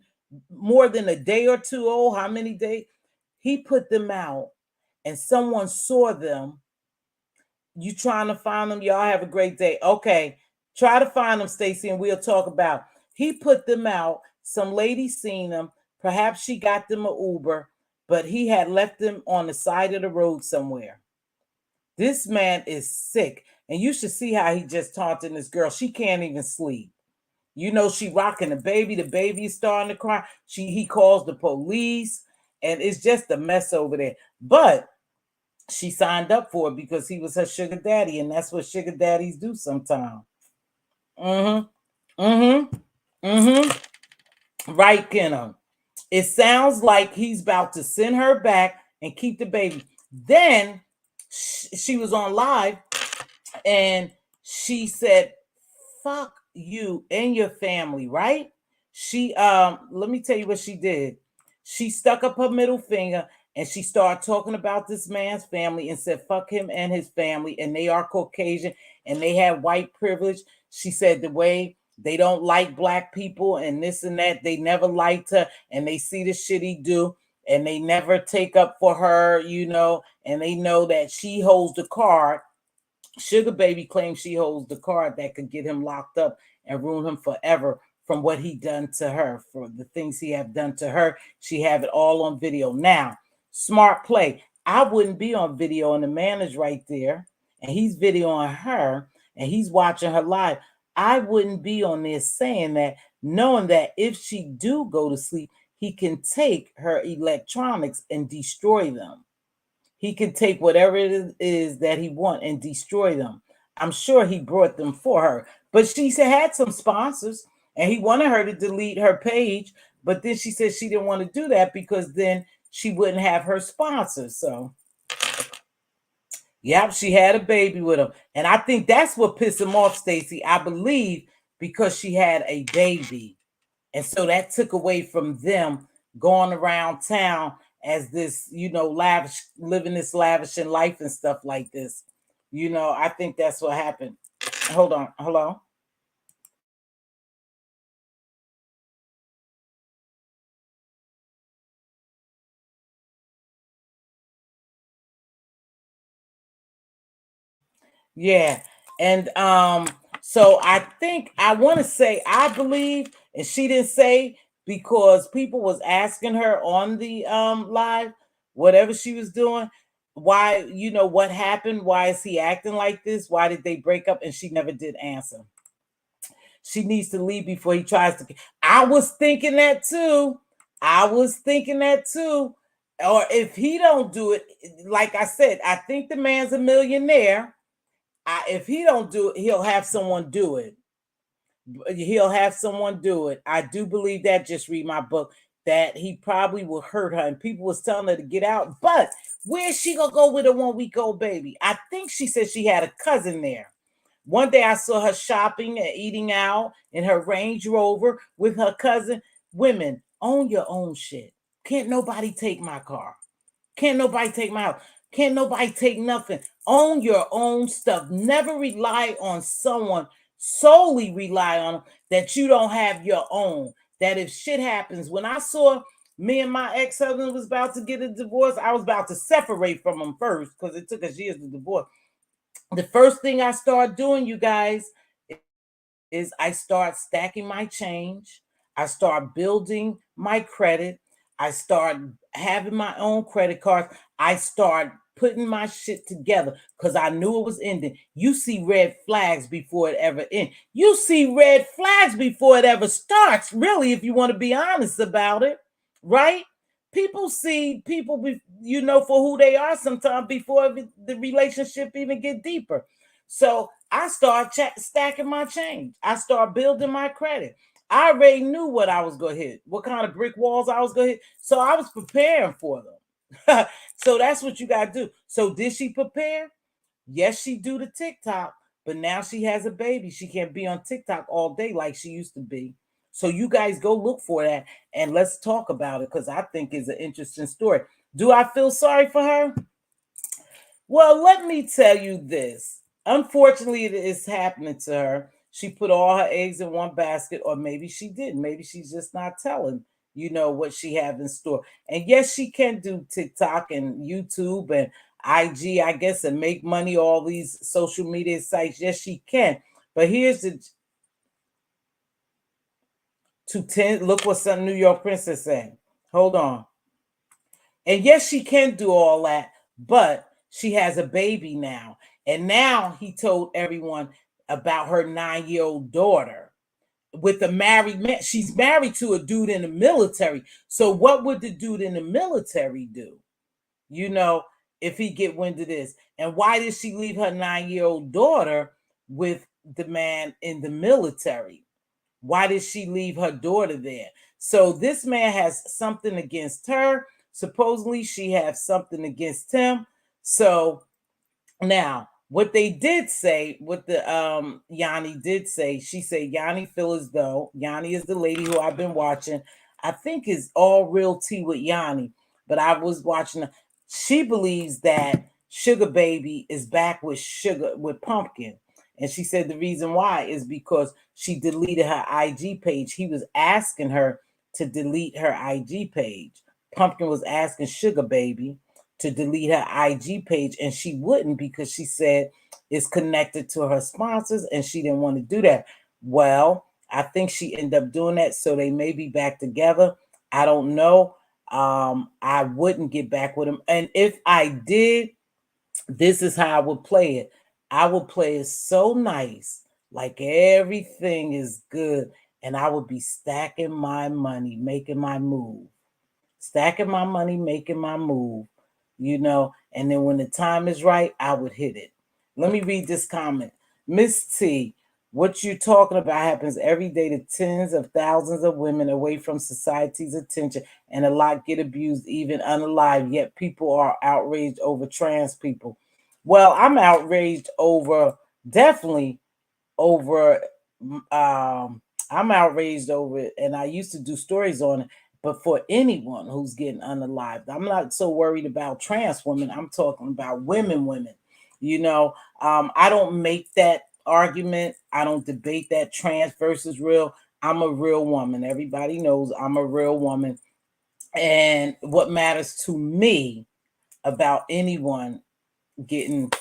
more than a day or two old. How many days? He put them out and someone saw them. You trying to find them? Y'all have a great day. Okay. Try to find them, Stacy, and we'll talk about. He put them out. Some lady seen them. Perhaps she got them an Uber, but he had left them on the side of the road somewhere. This man is sick. And you should see how he just taunting this girl. She can't even sleep. You know, she rocking the baby. The baby is starting to cry. He calls the police, and it's just a mess over there. But she signed up for it because he was her sugar daddy, and that's what sugar daddies do sometimes. Mm-hmm. Mm-hmm. Mm-hmm. Right, Kenna. It sounds like he's about to send her back and keep the baby. Then she was on live and she said, fuck you and your family, right? She let me tell you what she did. She stuck up her middle finger and she started talking about this man's family and said fuck him and his family, and they are Caucasian and they have white privilege. She said the way they don't like black people and this and that, they never liked her, and they see the shit he do and they never take up for her, you know, and they know that she holds the card. Sugar Baby claims she holds the card that could get him locked up and ruin him forever from what he done to her, for the things he have done to her. She have it all on video. Now, smart play. I wouldn't be on video and the man is right there and he's videoing her and he's watching her live. I wouldn't be on there saying that, knowing that if she do go to sleep, he can take her electronics and destroy them. He can take whatever it is that he want and destroy them. I'm sure he brought them for her, but she had some sponsors and he wanted her to delete her page. But then she said she didn't want to do that because then she wouldn't have her sponsors. So, yep, she had a baby with him. And I think that's what pissed him off, Stacy. I believe because she had a baby. And so that took away from them going around town as this, you know, lavish, living this lavishing life and stuff like this. You know, I think that's what happened. Hold on. Hello? Yeah. And so I think I want to say I believe, and she didn't say because people was asking her on the live, whatever she was doing, why, you know, what happened? Why is he acting like this? Why did they break up? And she never did answer. She needs to leave before he tries to. I was thinking that too. Or if he don't do it, like I said, I think the man's a millionaire. If he don't do it, he'll have someone do it. I do believe that. Just read my book. That he probably will hurt her, and people was telling her to get out. But where's she gonna go with a 1-week-old baby? I think she said she had a cousin there. One day I saw her shopping and eating out in her Range Rover with her cousin. Women, own your own shit. Can't nobody take my car. Can't nobody take my house. Can't nobody take nothing. Own your own stuff. Never rely on someone, solely rely on them, that you don't have your own. That if shit happens, when I saw me and my ex-husband was about to get a divorce, I was about to separate from him first because it took us years to divorce. The first thing I started doing, you guys, is I start stacking my change. I start building my credit. I start having my own credit cards. I start putting my shit together because I knew it was ending. You see red flags before it ever ends. You see red flags before it ever starts, really, if you want to be honest about it, right? People see people, for who they are sometimes before the relationship even get deeper. So I start stacking my change. I start building my credit. I already knew what I was going to hit, what kind of brick walls I was going to hit. So I was preparing for them. So that's what you got to do. So did she prepare? Yes, she do the TikTok, but now she has a baby. She can't be on TikTok all day like she used to be. So you guys go look for that and let's talk about it because I think it's an interesting story. Do I feel sorry for her? Well, let me tell you this. Unfortunately, it is happening to her. She put all her eggs in one basket, or maybe she didn't. Maybe she's just not telling, what she have in store. And yes, she can do TikTok and YouTube and IG, I guess, and make money, all these social media sites. Yes, she can. But here's the look what some New York princess saying. Hold on. And yes, she can do all that, but she has a baby now. And now he told everyone about her 9-year-old daughter with a married man. She's married to a dude in the military. So what would the dude in the military do? If he get wind of this. And why did she leave her 9-year-old daughter with the man in the military? Why did she leave her daughter there? So this man has something against her. Supposedly she has something against him. So now what they did say, what the Yanni did say, she said Yanni feel as though Yanni is the lady who I've been watching. I think is all real tea with Yanni, but I was watching. She believes that Sugar Baby is back with Pumpkin. And she said the reason why is because she deleted her IG page. He was asking her to delete her IG page. Pumpkin was asking Sugar Baby to delete her IG page, and she wouldn't because she said it's connected to her sponsors and she didn't want to do that. Well, I think she ended up doing that, so they may be back together. I don't know. I wouldn't get back with him. And if I did, this is how I would play it. I would play it so nice, like everything is good, and I would be stacking my money, making my move. Stacking my money, making my move, and then when the time is right, I would hit it. Let me read this comment. Miss T, what you talking about happens every day to tens of thousands of women away from society's attention, and a lot get abused, even unalive, yet people are outraged over trans people. Well, I'm outraged definitely over, I'm outraged over it, and I used to do stories on it. But for anyone who's getting unalived, I'm not so worried about trans women. I'm talking about women. I don't make that argument. I don't debate that trans versus real. I'm a real woman. Everybody knows I'm a real woman. And what matters to me about anyone getting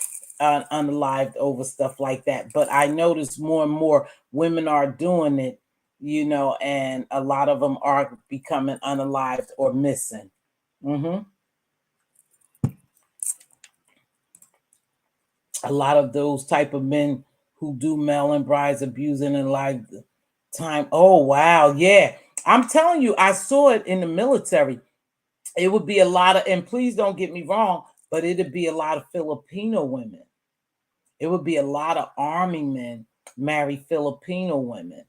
unalived over stuff like that. But I notice more and more women are doing it, and a lot of them are becoming unalived or missing. A lot of those type of men who do mail-in brides, abusing and live, Time. Oh, wow. Yeah. I'm telling you, I saw it in the military. It would be a lot of, and please don't get me wrong, but it'd be a lot of Filipino women. It would be a lot of army men marry Filipino women,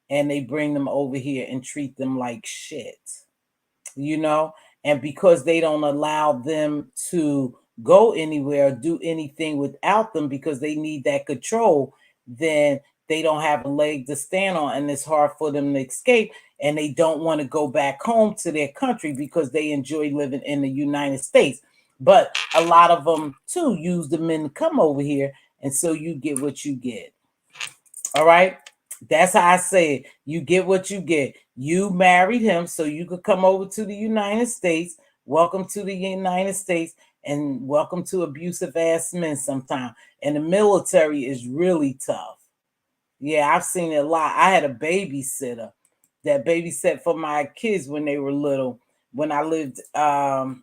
and they bring them over here and treat them like shit, you know? And because they don't allow them to go anywhere or do anything without them because they need that control, then they don't have a leg to stand on, and it's hard for them to escape. And they don't want to go back home to their country because they enjoy living in the United States. But a lot of them too use the men to come over here, and so you get what you get. All right. That's how I say it. You get what you get. You married him so you could come over to the United States. Welcome to the United States, and welcome to abusive ass men sometimes. And the military is really tough. Yeah, I've seen it a lot. I had a babysitter that babysat for my kids when they were little, when I lived on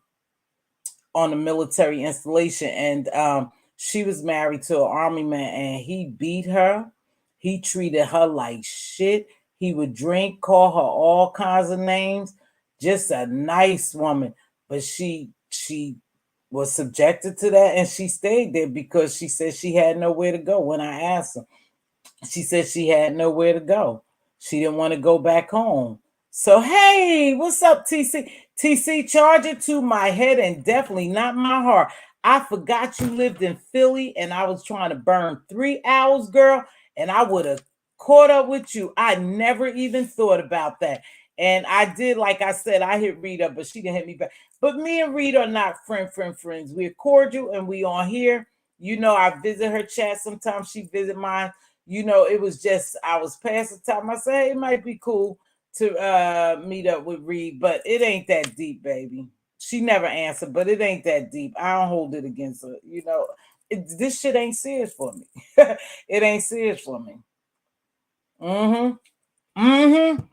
a military installation, and she was married to an army man, and he beat her. He treated her like shit. He would drink, call her all kinds of names. Just a nice woman, but she was subjected to that, and she stayed there because she said she had nowhere to go. When I asked her, she said she had nowhere to go. She didn't want to go back home. So, hey, what's up, TC? TC, charge it to my head and definitely not my heart. I forgot you lived in Philly and I was trying to burn 3 hours, girl, and I would have caught up with you. I never even thought about that. And I did, like I said, I hit Rita, but she didn't hit me back. But me and Rita are not friends. We're cordial and we on here. You know, I visit her chat sometimes. She visit mine. You know, it was just, I was past the time. I said, hey, it might be cool to meet up with Reed, but it ain't that deep, baby. She never answered, but it ain't that deep. I don't hold it against her. You know, this shit ain't serious for me. It ain't serious for me. Mm-hmm. Mm-hmm.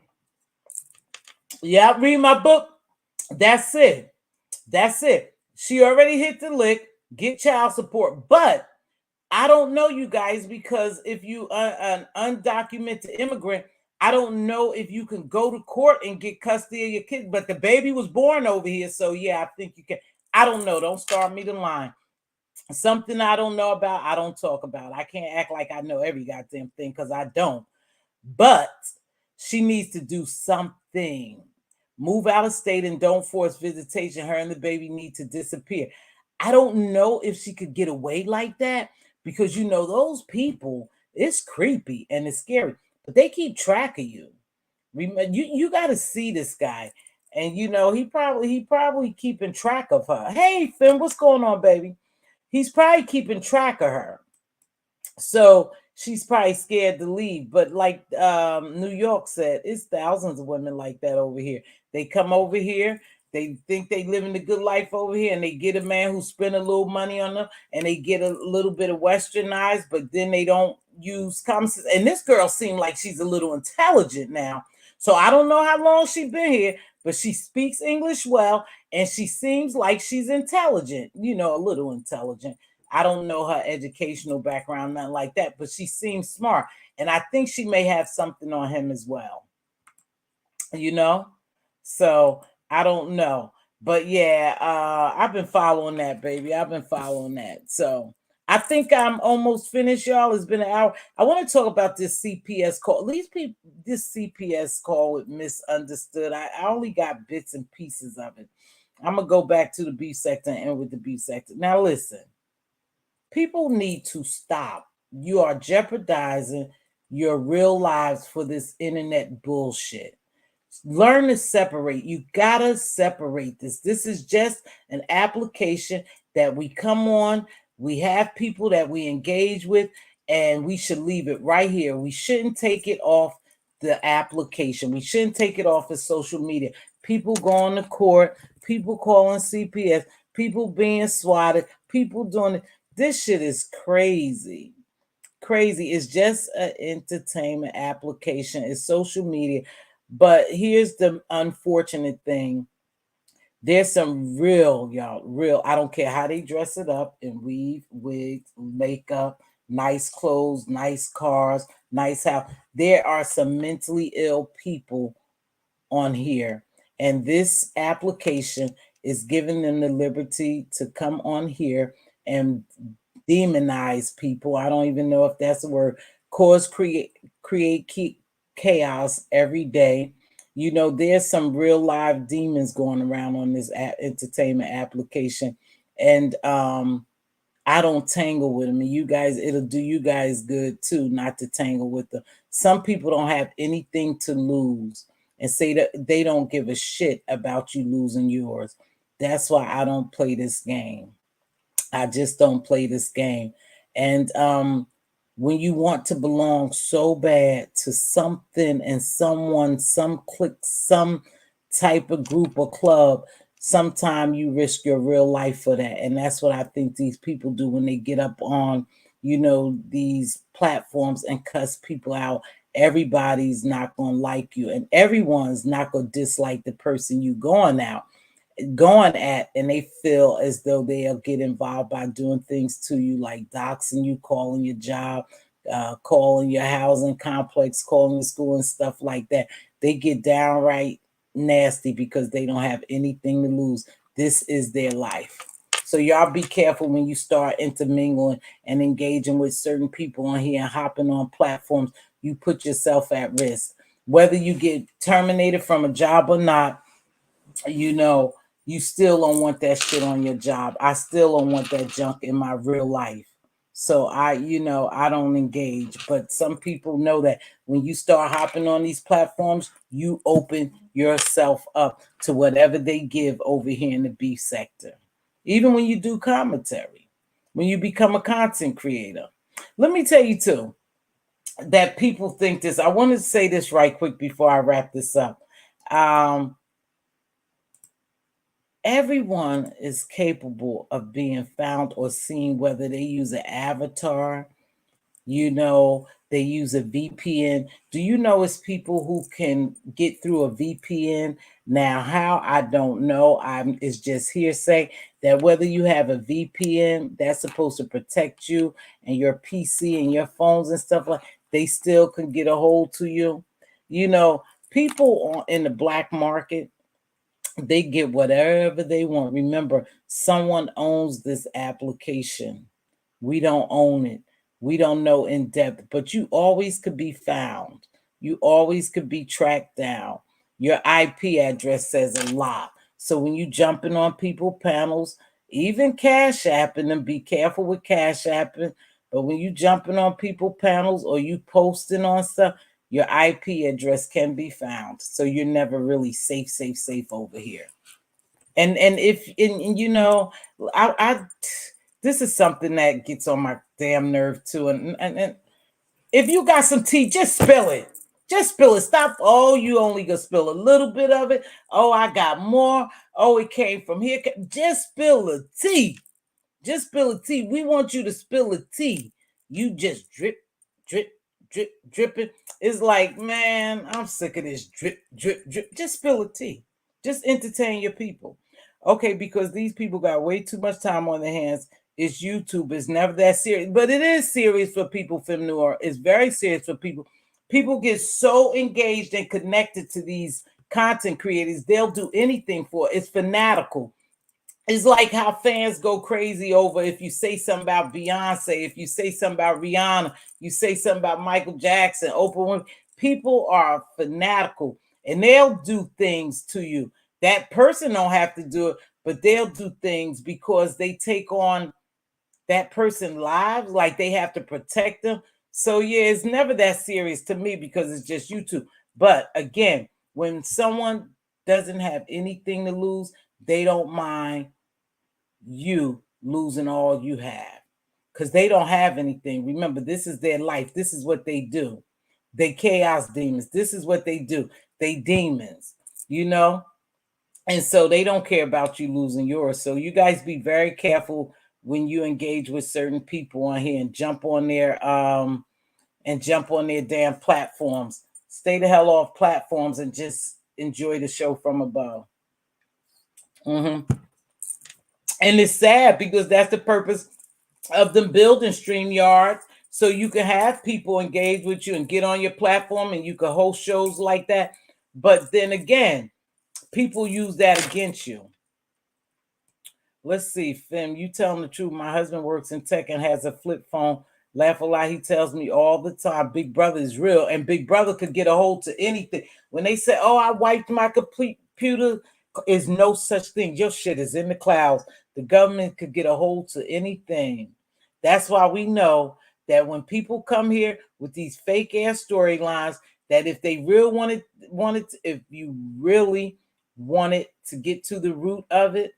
Yeah, read my book. That's it. That's it. She already hit the lick. Get child support. But I don't know, you guys, because if you are an undocumented immigrant, I don't know if you can go to court and get custody of your kid. But the baby was born over here, so yeah, I think you can. I don't know. Don't start me the line. Something I don't know about, I don't talk about. I can't act like I know every goddamn thing because I don't. But she needs to do something. Move out of state and don't force visitation. Her and the baby need to disappear. I don't know if she could get away like that because you know those people, it's creepy and it's scary, but they keep track of you. You got to see this guy, and you know he probably keeping track of her. Hey Finn, what's going on, baby? He's probably keeping track of her. So she's probably scared to leave. But like New York said, it's thousands of women like that over here. They come over here, they think they living a good life over here, and they get a man who spend a little money on them, and they get a little bit of westernized, but then they don't use common sense. And this girl seemed like she's a little intelligent now. So I don't know how long she's been here, but she speaks English well, and she seems like she's intelligent, you know, a little intelligent. I don't know her educational background, nothing like that, but she seems smart. And I think she may have something on him as well, you know? So I don't know. But yeah, I've been following that, baby. I've been following that. So I think I'm almost finished, y'all. It's been an hour. I want to talk about this CPS call. These people, this CPS call with misunderstood. I only got bits and pieces of it. I'm gonna go back to the beef sector and end with the beef sector. Now listen. People need to stop. You are jeopardizing your real lives for this internet bullshit. Learn to separate. You gotta separate this. This is just an application that we come on. We have people that we engage with, and we should leave it right here. We shouldn't take it off the application. We shouldn't take it off of social media. People going to court, people calling CPS, people being swatted, people doing it. This shit is crazy. Crazy. It's just an entertainment application. It's social media. But here's the unfortunate thing. There's some real, y'all, real. I don't care how they dress it up in weave, wigs, makeup, nice clothes, nice cars, nice house. There are some mentally ill people on here, and this application is giving them the liberty to come on here and demonize people. I don't even know if that's a word. Cause create chaos every day. You know, there's some real live demons going around on this entertainment application, and I don't tangle with them. And you guys, it'll do you guys good too not to tangle with them. Some people don't have anything to lose and say that they don't give a shit about you losing yours. That's why I don't play this game. I just don't play this game. And when you want to belong so bad to something and someone, some clique, some type of group or club, sometimes you risk your real life for that. And that's what I think these people do when they get up on, you know, these platforms and cuss people out. Everybody's not going to like you, and everyone's not going to dislike the person you going at, and they feel as though they'll get involved by doing things to you, like doxing you, calling your job, calling your housing complex, calling your school and stuff like that. They get downright nasty because they don't have anything to lose. This is their life. So y'all be careful when you start intermingling and engaging with certain people on here and hopping on platforms. You put yourself at risk. Whether you get terminated from a job or not, you know, you still don't want that shit on your job. I still don't want that junk in my real life. So I don't engage. But some people know that when you start hopping on these platforms, you open yourself up to whatever they give over here in the beef sector. Even when you do commentary, when you become a content creator. Let me tell you too, that people think this. I want to say this right quick before I wrap this up. Everyone is capable of being found or seen, whether they use an avatar, they use a VPN. Do you know it's people who can get through a VPN? Now, how, I don't know. It's just hearsay that whether you have a VPN that's supposed to protect you and your PC and your phones and stuff like, they still can get a hold to you. People in the black market, they get whatever they want. Remember, someone owns this application. We don't own it. We don't know in depth, but you always could be found. You always could be tracked down. Your IP address says a lot. So when you jumping on people panels, even Cash Apping them, be careful with Cash Apping. But when you jumping on people panels or you posting on stuff, your IP address can be found. So you're never really safe over here. And if and I this is something that gets on my damn nerve too. And if you got some tea, just spill it. Just spill it. Stop. Oh, you only gonna spill a little bit of it. Oh, I got more. Oh, it came from here. Just spill the tea. Just spill the tea. We want you to spill the tea. You just drip, drip, drip, dripping. It's like, man, I'm sick of this drip, drip, drip. Just spill the tea. Just entertain your people. Okay, because these people got way too much time on their hands. It's YouTube. It's never that serious, but it is serious for people from New York. It's very serious for people. People get so engaged and connected to these content creators, they'll do anything for it. It's fanatical. It's like how fans go crazy over if you say something about Beyonce, if you say something about Rihanna, you say something about Michael Jackson, Oprah Winfrey. People are fanatical and they'll do things to you. That person don't have to do it, but they'll do things because they take on that person's lives, like they have to protect them. So yeah, it's never that serious to me because it's just YouTube. But again, when someone doesn't have anything to lose, they don't mind you losing all you have because they don't have anything. Remember, this is their life. This is what they do. They chaos demons. This is what they do. They demons, and so they don't care about you losing yours. So you guys be very careful when you engage with certain people on here and jump on their damn platforms. Stay the hell off platforms and just enjoy the show from above. And it's sad because that's the purpose of them building StreamYards So you can have people engage with you and get on your platform and you can host shows like that. But then again, people use that against you. Let's see, Fim, you telling the truth. My husband works in tech and has a flip phone. Laugh a lot. He tells me all the time, Big Brother is real. And Big Brother could get a hold to anything. When they say, oh, I wiped my computer, is no such thing. Your shit is in the clouds. The government could get a hold to anything. That's why we know that when people come here with these fake ass storylines, that if they really wanted to, if you really wanted to get to the root of it,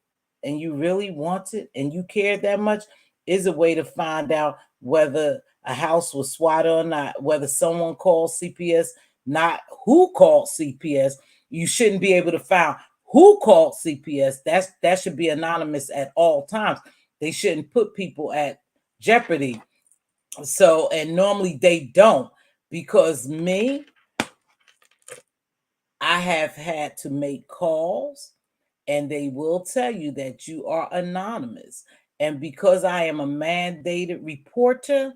and you really want it and you care that much, is a way to find out whether a house was swatted or not, whether someone called CPS, not who called CPS. You shouldn't be able to find who called CPS. That should be anonymous at all times. They shouldn't put people at jeopardy. So, and normally they don't, because I have had to make calls and they will tell you that you are anonymous. And because I am a mandated reporter,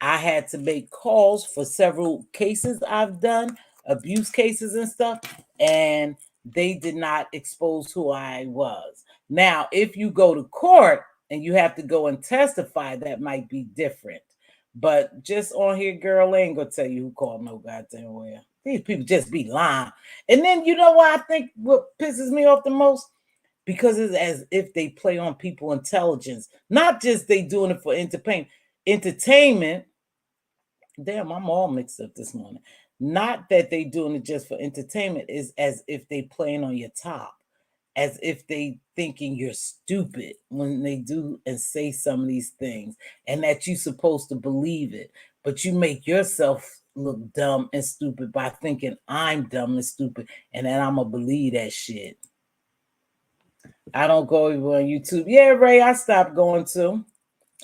I had to make calls for several cases I've done, abuse cases and stuff, and they did not expose who I was. Now, if you go to court and you have to go and testify, that might be different. But just on here, girl, I ain't gonna tell you who called no goddamn well. These people just be lying. And then you know what I think what pisses me off the most? Because it's as if they play on people intelligence, not just they doing it for entertainment. Damn, I'm all mixed up this morning. Not that they doing it just for entertainment, is as if they playing on your top, as if they thinking you're stupid when they do and say some of these things, and that you're supposed to believe it, but you make yourself look dumb and stupid by thinking I'm dumb and stupid, and then I'm gonna believe that shit. I don't go even on YouTube. Yeah, Ray, I stopped going to.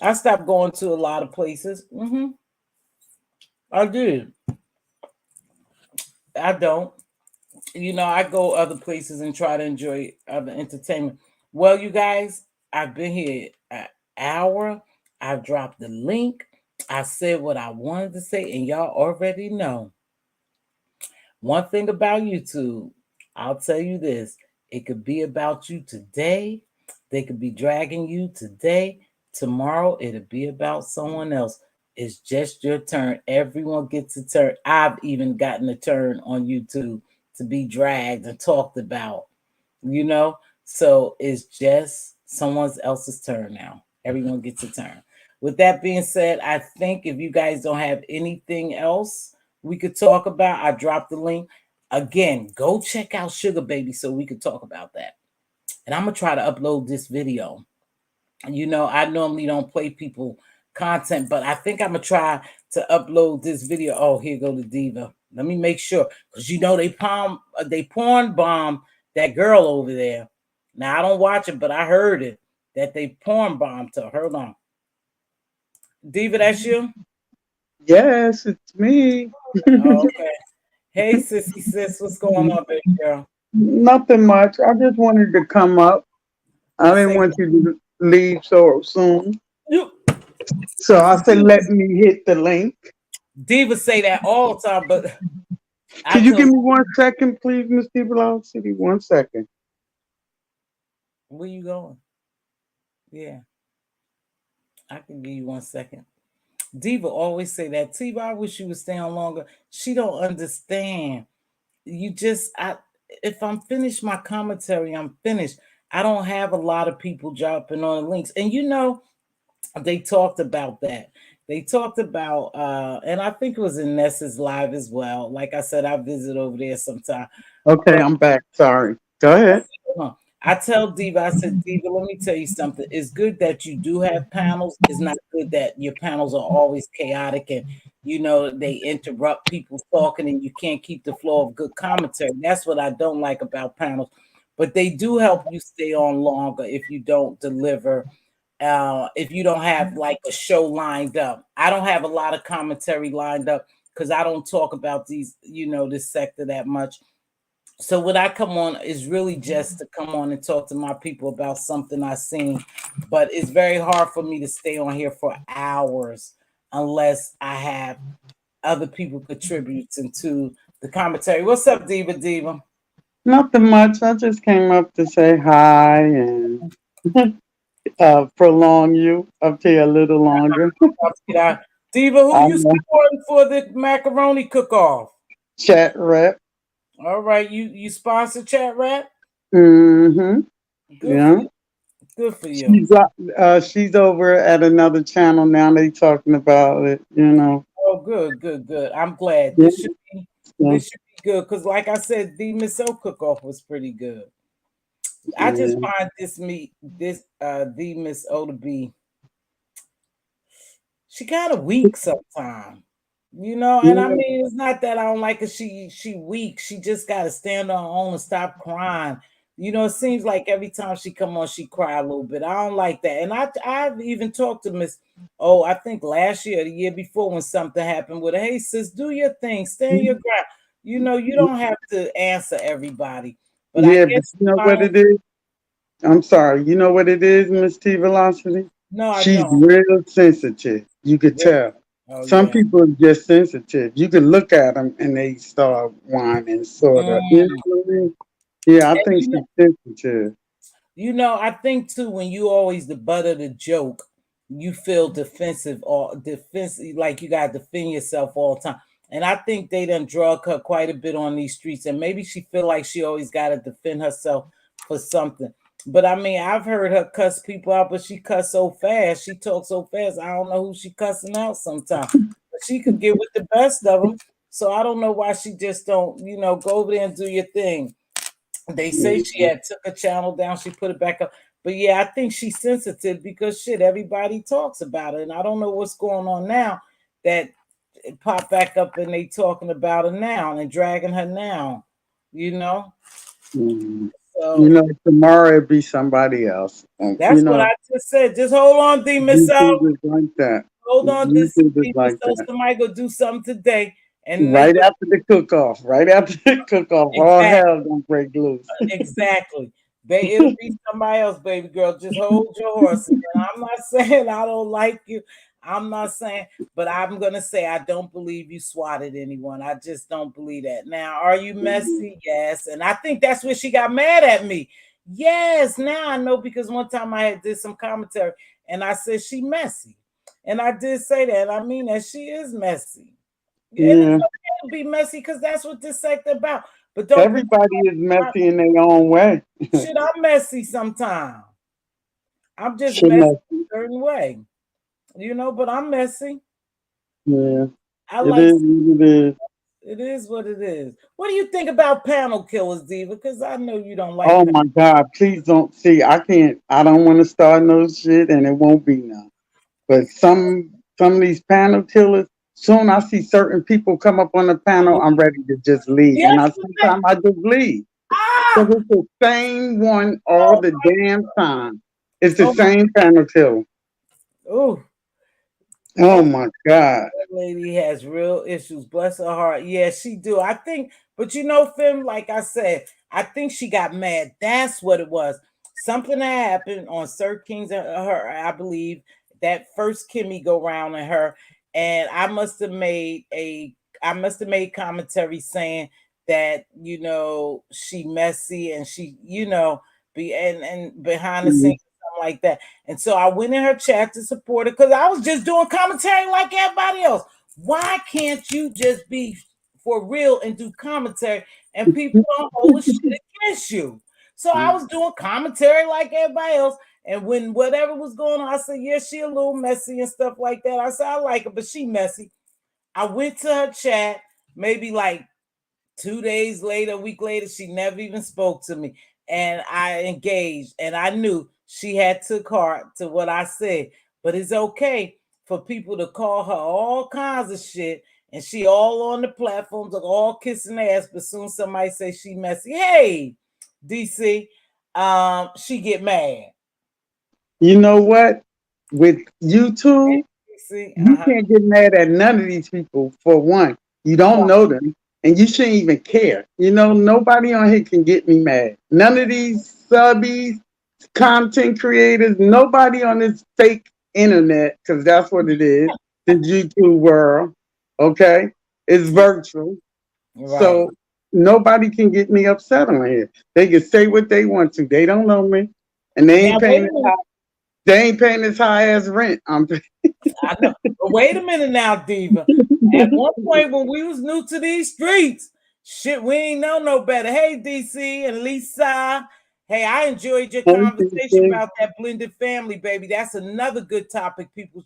I stopped going to a lot of places. I did. I don't. I go other places and try to enjoy other entertainment. Well, you guys, I've been here an hour. I've dropped the link. I said what I wanted to say, and y'all already know. One thing about YouTube, I'll tell you this. It could be about you today. They could be dragging you today. Tomorrow, it'll be about someone else. It's just your turn. Everyone gets a turn. I've even gotten a turn on YouTube to be dragged and talked about, So it's just someone else's turn now. Everyone gets a turn. With that being said, I think if you guys don't have anything else we could talk about, I dropped the link. Again, go check out Sugar Baby so we could talk about that. And I'm going to try to upload this video. I normally don't play people content, but I think I'm going to try to upload this video. Oh, here go the diva. Let me make sure, because they porn bomb that girl over there. Now, I don't watch it, but I heard it, that they porn bombed her. Hold on. Diva, that's you? Yes, it's me. Oh, okay. Hey, sissy sis, what's going on, baby girl? Nothing much. I just wanted to come up. I And didn't say, want you to leave so soon. you, So I said, let me hit the link. Diva say that all the time, but I Could you give told me 1 second, please, Mz.Teavalocity? 1 second. where you going? Yeah, I can give you 1 second. Diva always say that. Tiva, I wish you would stay on longer. She don't understand. If I'm finished my commentary, I'm finished. I don't have a lot of people dropping on the links. And they talked about that. They talked about, and I think it was in Nessa's live as well. Like I said, I visit over there sometime. Okay, But I'm back. Sorry. Go ahead. I tell Diva, I said, Diva, let me tell you something. It's good that you do have panels. It's not good that your panels are always chaotic and they interrupt people talking and you can't keep the flow of good commentary. That's what I don't like about panels. But they do help you stay on longer if you don't deliver. If you don't have like a show lined up. I don't have a lot of commentary lined up because I don't talk about this sector that much. So what I come on is really just to come on and talk to my people about something I seen, but it's very hard for me to stay on here for hours unless I have other people contributing to the commentary. What's up, Diva Diva? Nothing much. I just came up to say hi and prolong you up here a little longer. Diva, who you I'm a supporting for the macaroni cook-off? chat rep. All right, you sponsor Chat Rat? Mm-hmm. Good for Yeah. you. Good for you. She's over at another channel now. They talking about it. Oh, good, good, good. I'm glad. Yeah. Yeah. This should be good because, like I said, the Miss O cook-off was pretty good. I just Yeah. find the Miss O to be she kind of weak sometimes. And I Yeah. mean it's not that I don't like her, she weak. She just gotta stand on her own and stop crying. It seems like every time she come on, she cry a little bit. I don't like that. And I've even talked to Miss I think last year, the year before, when something happened with her. Hey sis, do your thing, stand your ground. You don't have to answer everybody. But I Yeah, but guess you know what finally, it is? I'm sorry. You know what it is, Mz.Teavalocity? no, I She's don't. real sensitive. You could tell. Oh Some yeah. people are just sensitive. You can look at them and they start whining, sort of. You know Mm. what I mean? Yeah, I And think she's sensitive. I think too, when you always the butt of the joke, you feel defensive or defensive, like you gotta defend yourself all the time. And I think they done drug her quite a bit on these streets, and maybe she feel like she always gotta defend herself for something. But I mean, I've heard her cuss people out, but she cuss so fast, she talks so fast. I don't know who she cussing out sometimes, but she could get with the best of them. So I don't know why she just don't, go over there and do your thing. They say she Yeah. had took a channel down, she put it back up. But yeah, I think she's sensitive because shit, everybody talks about it. And I don't know what's going on now that it popped back up and they talking about her now and dragging her now, you know? Mm. So Tomorrow it'll be somebody else. that's what I just said. Just hold on, D Miss O. YouTube is like that. Hold on, this YouTube is D Miss like O. that. Somebody go do something today and they Right go after the cook off, right after the cook off, all exactly. hell gonna break loose. Exactly. It'll be somebody else, baby girl. Just hold your horses. And I'm not saying I don't like you. I'm not saying, but I'm gonna say I don't believe you swatted anyone. I just don't believe that. Now, are you messy? Yes. And I think that's where she got mad at me. Yes, now I know because one time I had did some commentary and I said she messy. And I did say that. I mean that she is messy. And it's Yeah. okay to be messy because that's what this sect about. But don't put Everybody is messy in their own way. shit, I'm messy sometimes. I'm just Shit messy messy. a certain way, but I'm messy. Yeah. I It like is what it is. it is what it is. What do you think about panel killers, Diva? Because I know you don't like Oh my God. Please don't see. I don't want to start no shit and it won't be none. But some of these panel killers, soon I see certain people come up on the panel, I'm ready to just leave. And I yesterday. sometimes I just leave. Ah, Because it's the same one all oh the damn time. It's the my, same panel killer. oh, Oh that my God. lady has real issues. Bless her heart. Yeah, she do. I think, but Fim, like I said, I think she got mad. That's what it was. Something that happened on Sir King's and her, I believe, that first Kimmy go round and her, and I must have made commentary saying that she messy and she be and behind the Mhm. scenes something like that. And so I went in her chat to support her because I was just doing commentary like everybody else. Why can't you just be for real and do commentary and people don't hold a shit against you? So I was doing commentary like everybody else. And when whatever was going on, I said, yeah, she a little messy and stuff like that. I said, I like her, but she messy. I went to her chat maybe like 2 days later, a week later, she never even spoke to me. And I engaged and I knew she had took heart to what I said. But it's okay for people to call her all kinds of shit and she all on the platforms, all kissing ass, but soon somebody say she messy. Hey, DC, she get mad. You know what? With Hey, YouTube, DC, you can't get mad at none of these people for one. You don't know them and you shouldn't even care. Nobody on here can get me mad. None of these subbies, content creators, nobody on this fake internet, because that's what it is. the YouTube world. Okay, it's virtual, Right. so nobody can get me upset on here. They can say what they want to. They don't know me, and they Now ain't wait paying a as minute. high. They ain't paying as high as rent. I know. But wait a minute now, Diva. At one point when we was new to these streets, shit, we ain't know no better. Hey, DC and Lisa. Hey, I enjoyed your conversation about that blended family, baby. That's another good topic people,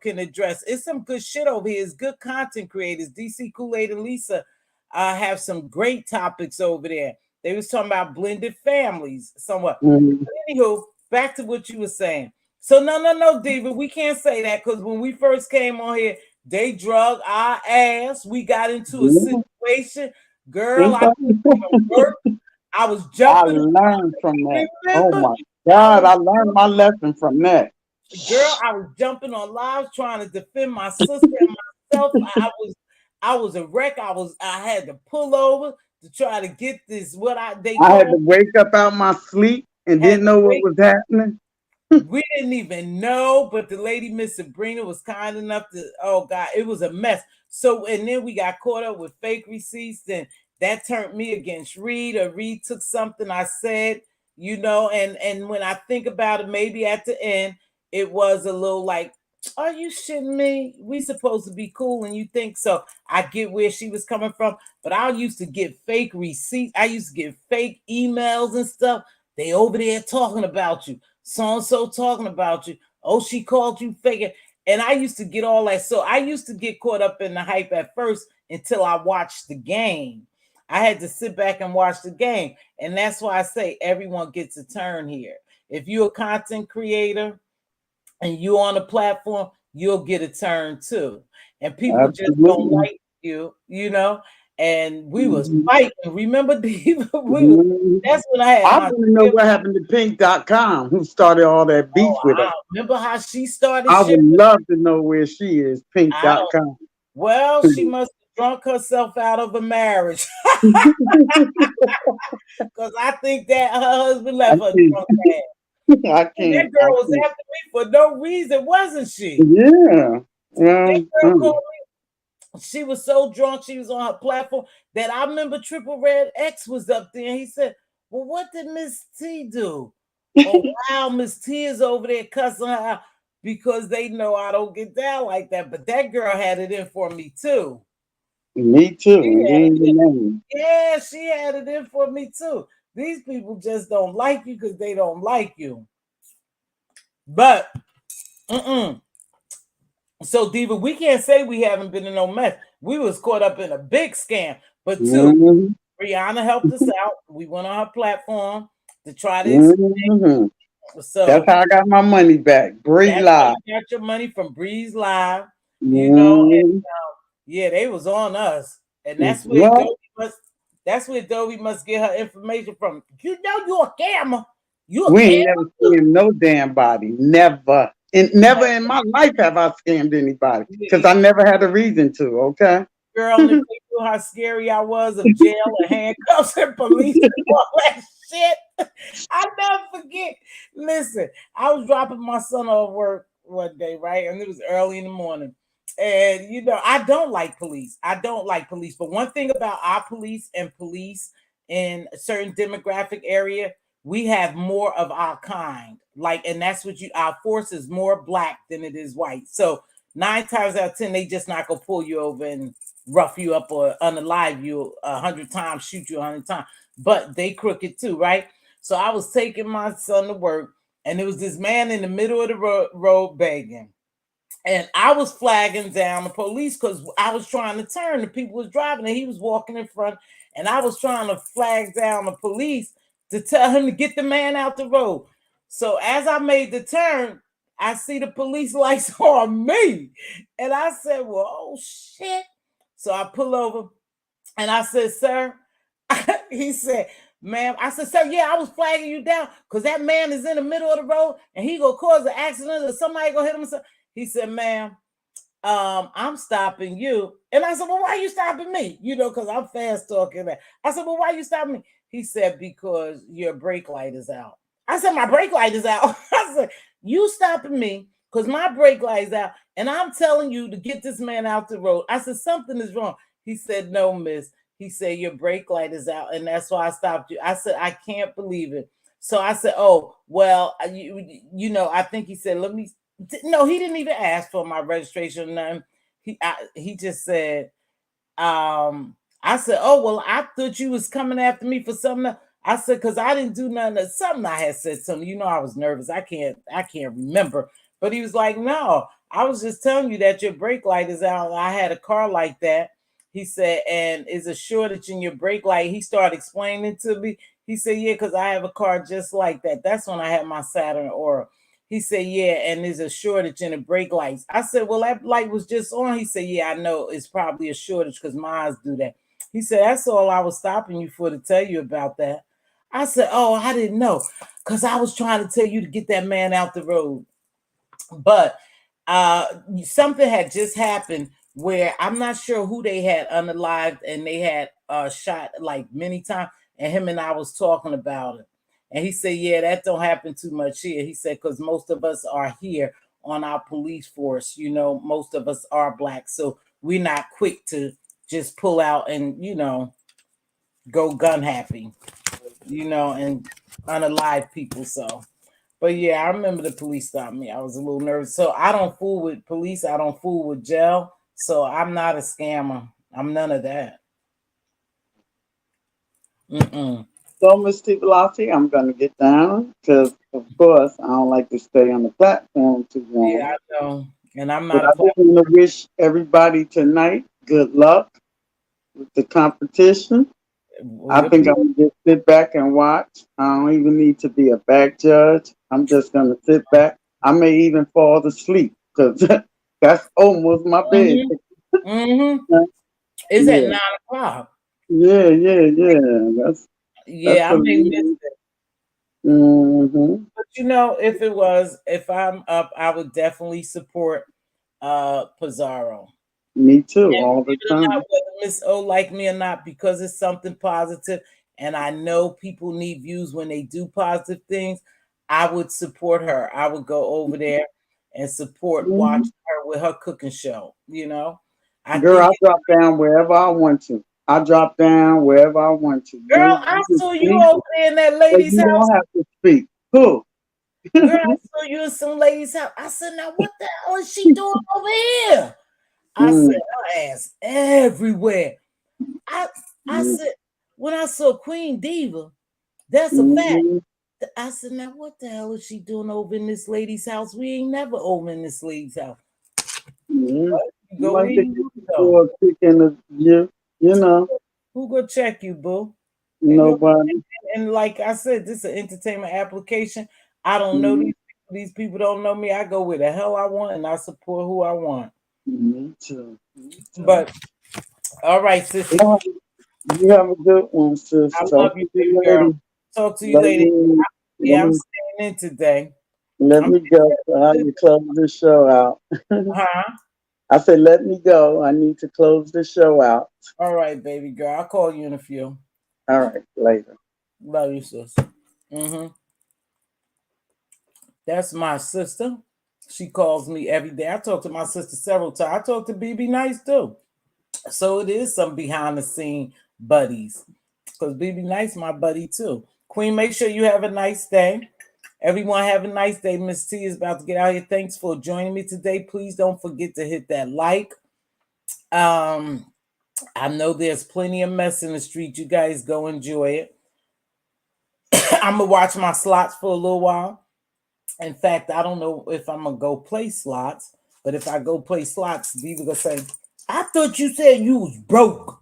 can address. It's some good shit over here. It's good content creators. DC Kool-Aid and Lisa have some great topics over there. They was talking about blended families somewhat. Mhm. But anywho, back to what you were saying. So no, Diva, we can't say that because when we first came on here, they drug our ass. We got into a Yeah. situation, girl. I couldn't Okay. even work. I was I jumping. learned from that. Oh Remember, my I God, was I learned my lesson from that. girl. I was jumping on lives trying to defend my sister and myself. I was a wreck. I had to pull over to try to get this. What they I had to call wake up out my sleep and had didn't to know what wake. was happening. We didn't even know, but the lady, Miss Sabrina, was kind enough to. Oh God, it was a mess. So and then we got caught up with fake receipts, and that turned me against Reed. Or Reed took something I said, and when I think about it, maybe at the end it was a little like, "Are you shitting me? We supposed to be cool, and you think so?" I get where she was coming from, but I used to get fake receipts. I used to get fake emails and stuff. They over there talking about you. So and so talking about you. Oh, she called you fake. And I used to get all that. So I used to get caught up in the hype at first until I watched the game. I had to sit back and watch the game. And that's why I say everyone gets a turn here. If you're a content creator and you're on a platform, you'll get a turn too. And people just don't Absolutely. like you. And we was Mhm. fighting. Remember, Diva? Mhm. That's when I had I my want to know what happened to Pink.com, who started all that beef with her. I remember how she started I would shit. love to know where she is, I don't. Pink.com. Well, she must have drunk herself out of a marriage because I think that her husband I left her can't. drunk ass. I And that can't. I girl was can't. after me for no reason, wasn't she? Yeah. That Well, girl called me. She was so drunk. She was on her platform that I remember Triple Red X was up there. And he said, "Well, what did Miss T do?" Oh wow, Miss T is over there cussing her out because they know I don't get down like that. But that girl had it in for me too. me too. She And you had ain't it in. even know. Yeah, she had it in for me too. These people just don't like you because they don't like you. But so Diva, we can't say we haven't been in no mess. We was caught up in a big scam. But two, Mhm. Rihanna helped us out. We went on her platform to try to explain. Mhm. That's So how I got my money back. Bree that's how Live. you got your money from Breeze Live, and Mhm. yeah, they was on us. And What? that's where Adobe must get her information from. You know you're a scammer. You a We scammer ain't never too. scammed no damn body. Never. And never in my life have I scammed anybody. Because I never had a reason to, okay? Girl, and if they knew how scary I was of jail and handcuffs and police and all that shit, I never forget. Listen, I was dropping my son off work one day, right? And it was early in the morning. And I don't like police. I don't like police. But one thing about our police and police in a certain demographic area, we have more of our kind. Like, and that's what our force is more black than it is white. So 9 times out of 10, they just not gonna pull you over and rough you up or unalive you 100 times, shoot you 100 times. But they crooked too, right? So I was taking my son to work, and there was this man in the middle of the road begging. And I was flagging down the police because I was trying to turn. The people was driving, and he was walking in front, and I was trying to flag down the police to tell him to get the man out the road. So as I made the turn, I see the police lights on me, and I said, "Well, oh shit!" So I pull over, and I said, "Sir," he said, "Ma'am." I said, "Sir, yeah, I was flagging you down because that man is in the middle of the road and he gonna cause an accident or somebody gonna hit him." He said, "Ma'am, I'm stopping you." And I said, "Well, why are you stopping me?" Because I'm fast talking. I said, "Well, why are you stopping me?" He said, "Because your brake light is out." I said, "My brake light is out." I said, "You stopping me because my brake light's out, and I'm telling you to get this man out the road. I said, something is wrong. He said, no, miss. He said, your brake light is out, and that's why I stopped you. I said, I can't believe it. So I said, oh, well, you know, I think he said, let me, no, he didn't even ask for my registration or nothing. He just said, I said, oh, well, I thought you was coming after me for something. I said, because I didn't do nothing. Something I had said something. You know, I was nervous. I can't remember. But he was like, no, I was just telling you that your brake light is out. I had a car like that. He said, and is a shortage in your brake light. He started explaining to me. He said, yeah, because I have a car just like that. That's when I had my Saturn Aura. He said, yeah, and there's a shortage in the brake lights. I said, well, that light was just on. He said, yeah, I know it's probably a shortage because mine do that. He said, that's all I was stopping you for, to tell you about that. I said, oh, I didn't know, because I was trying to tell you to get that man out the road. But something had just happened where I'm not sure who they had unalived, and they had shot like many times, and him and I was talking about it. And he said, yeah, that don't happen too much here. He said, because most of us are here on our police force, you know, most of us are black. So we're not quick to just pull out and, you know, go gun happy, you know, and unalive people. So, but yeah, I remember the police stopped me. I was a little nervous. So I don't fool with police. I don't fool with jail. So I'm not a scammer. I'm none of that. Mm-mm. So, Mz.Teavalocity, I'm going to get down because, of course, I don't like to stay on the platform too Yeah, long. I know. And I'm But not I a just want to wish everybody tonight good luck with the competition. I platform. think I'm going to just sit back and watch. I don't even need to be a back judge. I'm just going to sit back. I may even fall asleep because that's almost my bed. Mm-hmm. Mm-hmm. It's at Yeah, 9 o'clock. yeah. That's Yeah, I a may miss it. mm-hmm. But you know, if I'm up, I would definitely support Pizarro. Me too, And all believe the it or not, time. whether Miss O like me or not, because it's something positive, and I know people need views when they do positive things, I would support her. I would go over there and support Mm-hmm. watching her with her cooking show. You know, I Girl, think, I drop down wherever I want to. I drop down wherever I want to. girl, I You can saw you speak, over there in that but lady's you house. don't have to speak. Who? Girl, I saw you in some lady's house. I said, now what the hell is she doing over here? I said, Mm, her ass everywhere. I I mm, said, when I saw Queen Diva, that's a fact. mm, I said, now what the hell is she doing over in this lady's house? We ain't never over in this lady's house. mm. You You go where like to you get want to go. for a kick in the you know, Who go check you, boo? And you nobody. and like I said, this is an entertainment application. I don't know Mm, these people. These people don't know me. I go where the hell I want, and I support who I want. me too. Me too. But all right, sissy. Well, you have a good one, sis. I love Talk you, to baby you girl. later. Talk to you Let later. me let Yeah, I'm me staying in today. let I'm me go so I can close this show out. huh? I said let me go. I need to close the show out. All right, baby girl. I'll call you in a few. All right, later. Love you, sis. Mm-hmm. That's my sister. She calls me every day. I talk to my sister several times. I talk to BB Nice too. So it is some behind the scene buddies. Because BB Nice my buddy too. Queen, make sure you have a nice day. Everyone have a nice day. Miss T is about to get out here. Thanks for joining me today. Please don't forget to hit that like. Um, I know there's plenty of mess in the street. You guys go enjoy it. I'm gonna watch my slots for a little while. In fact, I don't know if I'm gonna go play slots, but if I go play slots, Diva gonna say, "I thought you said you was broke.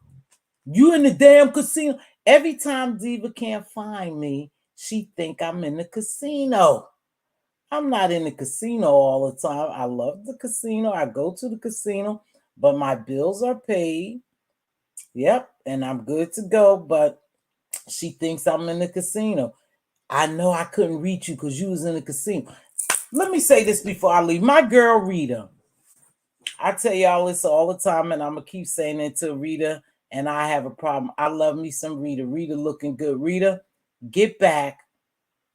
You in the damn casino." Every time Diva can't find me, she think I'm in the casino. I'm not in the casino all the time. I love the casino. I go to the casino, but my bills are paid. Yep, and I'm good to go. But she thinks I'm in the casino. I know I couldn't reach you because you was in the casino. Let me say this before I leave. My girl Rita, I tell y'all this all the time, and I'm gonna keep saying it to Rita. And I have a problem. I love me some Rita. Rita looking good. Rita, get back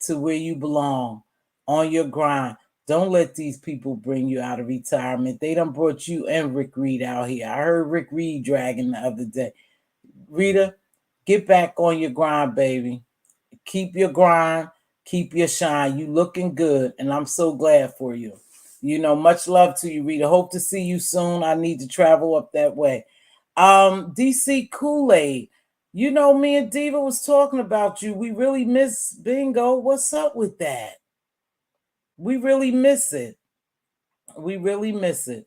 to where you belong on your grind. Don't let these people bring you out of retirement. They done brought you and Rick Reed out here. I heard Rick Reed dragging the other day. Rita, get back on your grind, baby. Keep your grind, keep your shine. You looking good, and I'm so glad for you. Much love to you, Rita. Hope to see you soon. I need to travel up that way. DC Kool-Aid. Me and Diva was talking about you. We really miss bingo. What's up with that? We really miss it. We really miss it.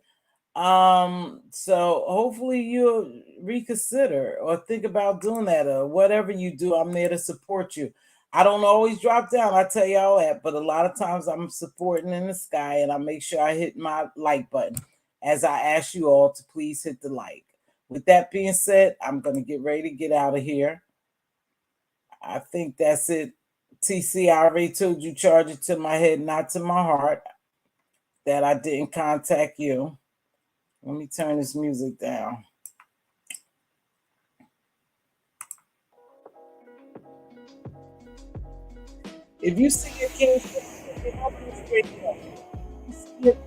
So hopefully you'll reconsider or think about doing that, or whatever you do. I'm there to support you. I don't always drop down, I tell y'all that, but a lot of times I'm supporting in the sky, and I make sure I hit my like button as I ask you all to please hit the like. With that being said, I'm going to get ready to get out of here. I think that's it. TC, I already told you, charge it to my head, not to my heart, that I didn't contact you. Let me turn this music down. If you see your kids, help them straight up.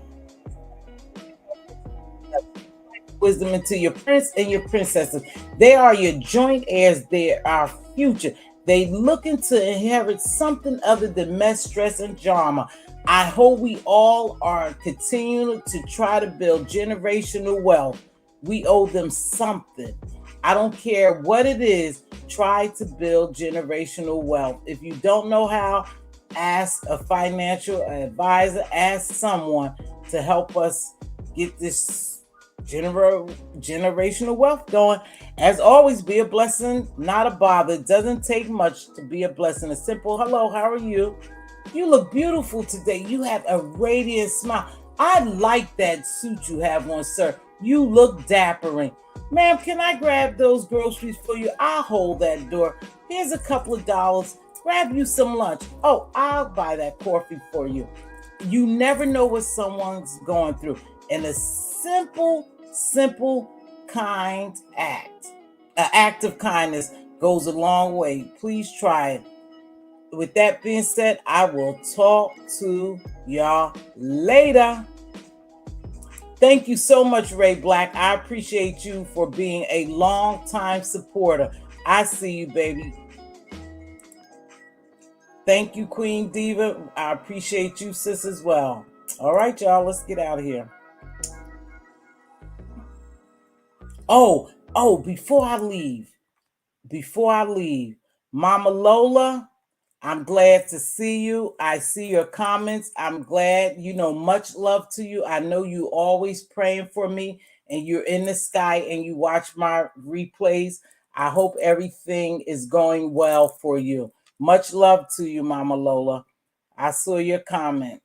Wisdom into your prince and your princesses. They are your joint heirs. They are our future. They looking to inherit something other than mess, stress, and drama. I hope we all are continuing to try to build generational wealth. We owe them something. I don't care what it is. Try to build generational wealth. If you don't know how, ask a financial advisor, ask someone to help us get this generational wealth going. As always, be a blessing, not a bother. It doesn't take much to be a blessing. A simple hello, how are you? You look beautiful today. You have a radiant smile. I like that suit you have on, sir. You look dappering. Ma'am, can I grab those groceries for you? I'll hold that door. Here's a couple of dollars. Grab you some lunch. Oh, I'll buy that coffee for you. You never know what someone's going through. And a simple, kind act, an act of kindness goes a long way. Please try it. With that being said, I will talk to y'all later. Thank you so much, Ray Black. I appreciate you for being a long-time supporter. I see you, baby. Thank you, Queen Diva. I appreciate you, sis, as well. All right, y'all, let's get out of here. Oh, before I leave, Mama Lola, I'm glad to see you. I see your comments. I'm glad, much love to you. I know you always praying for me, and you're in the sky and you watch my replays. I hope everything is going well for you. Much love to you, Mama Lola. I saw your comment.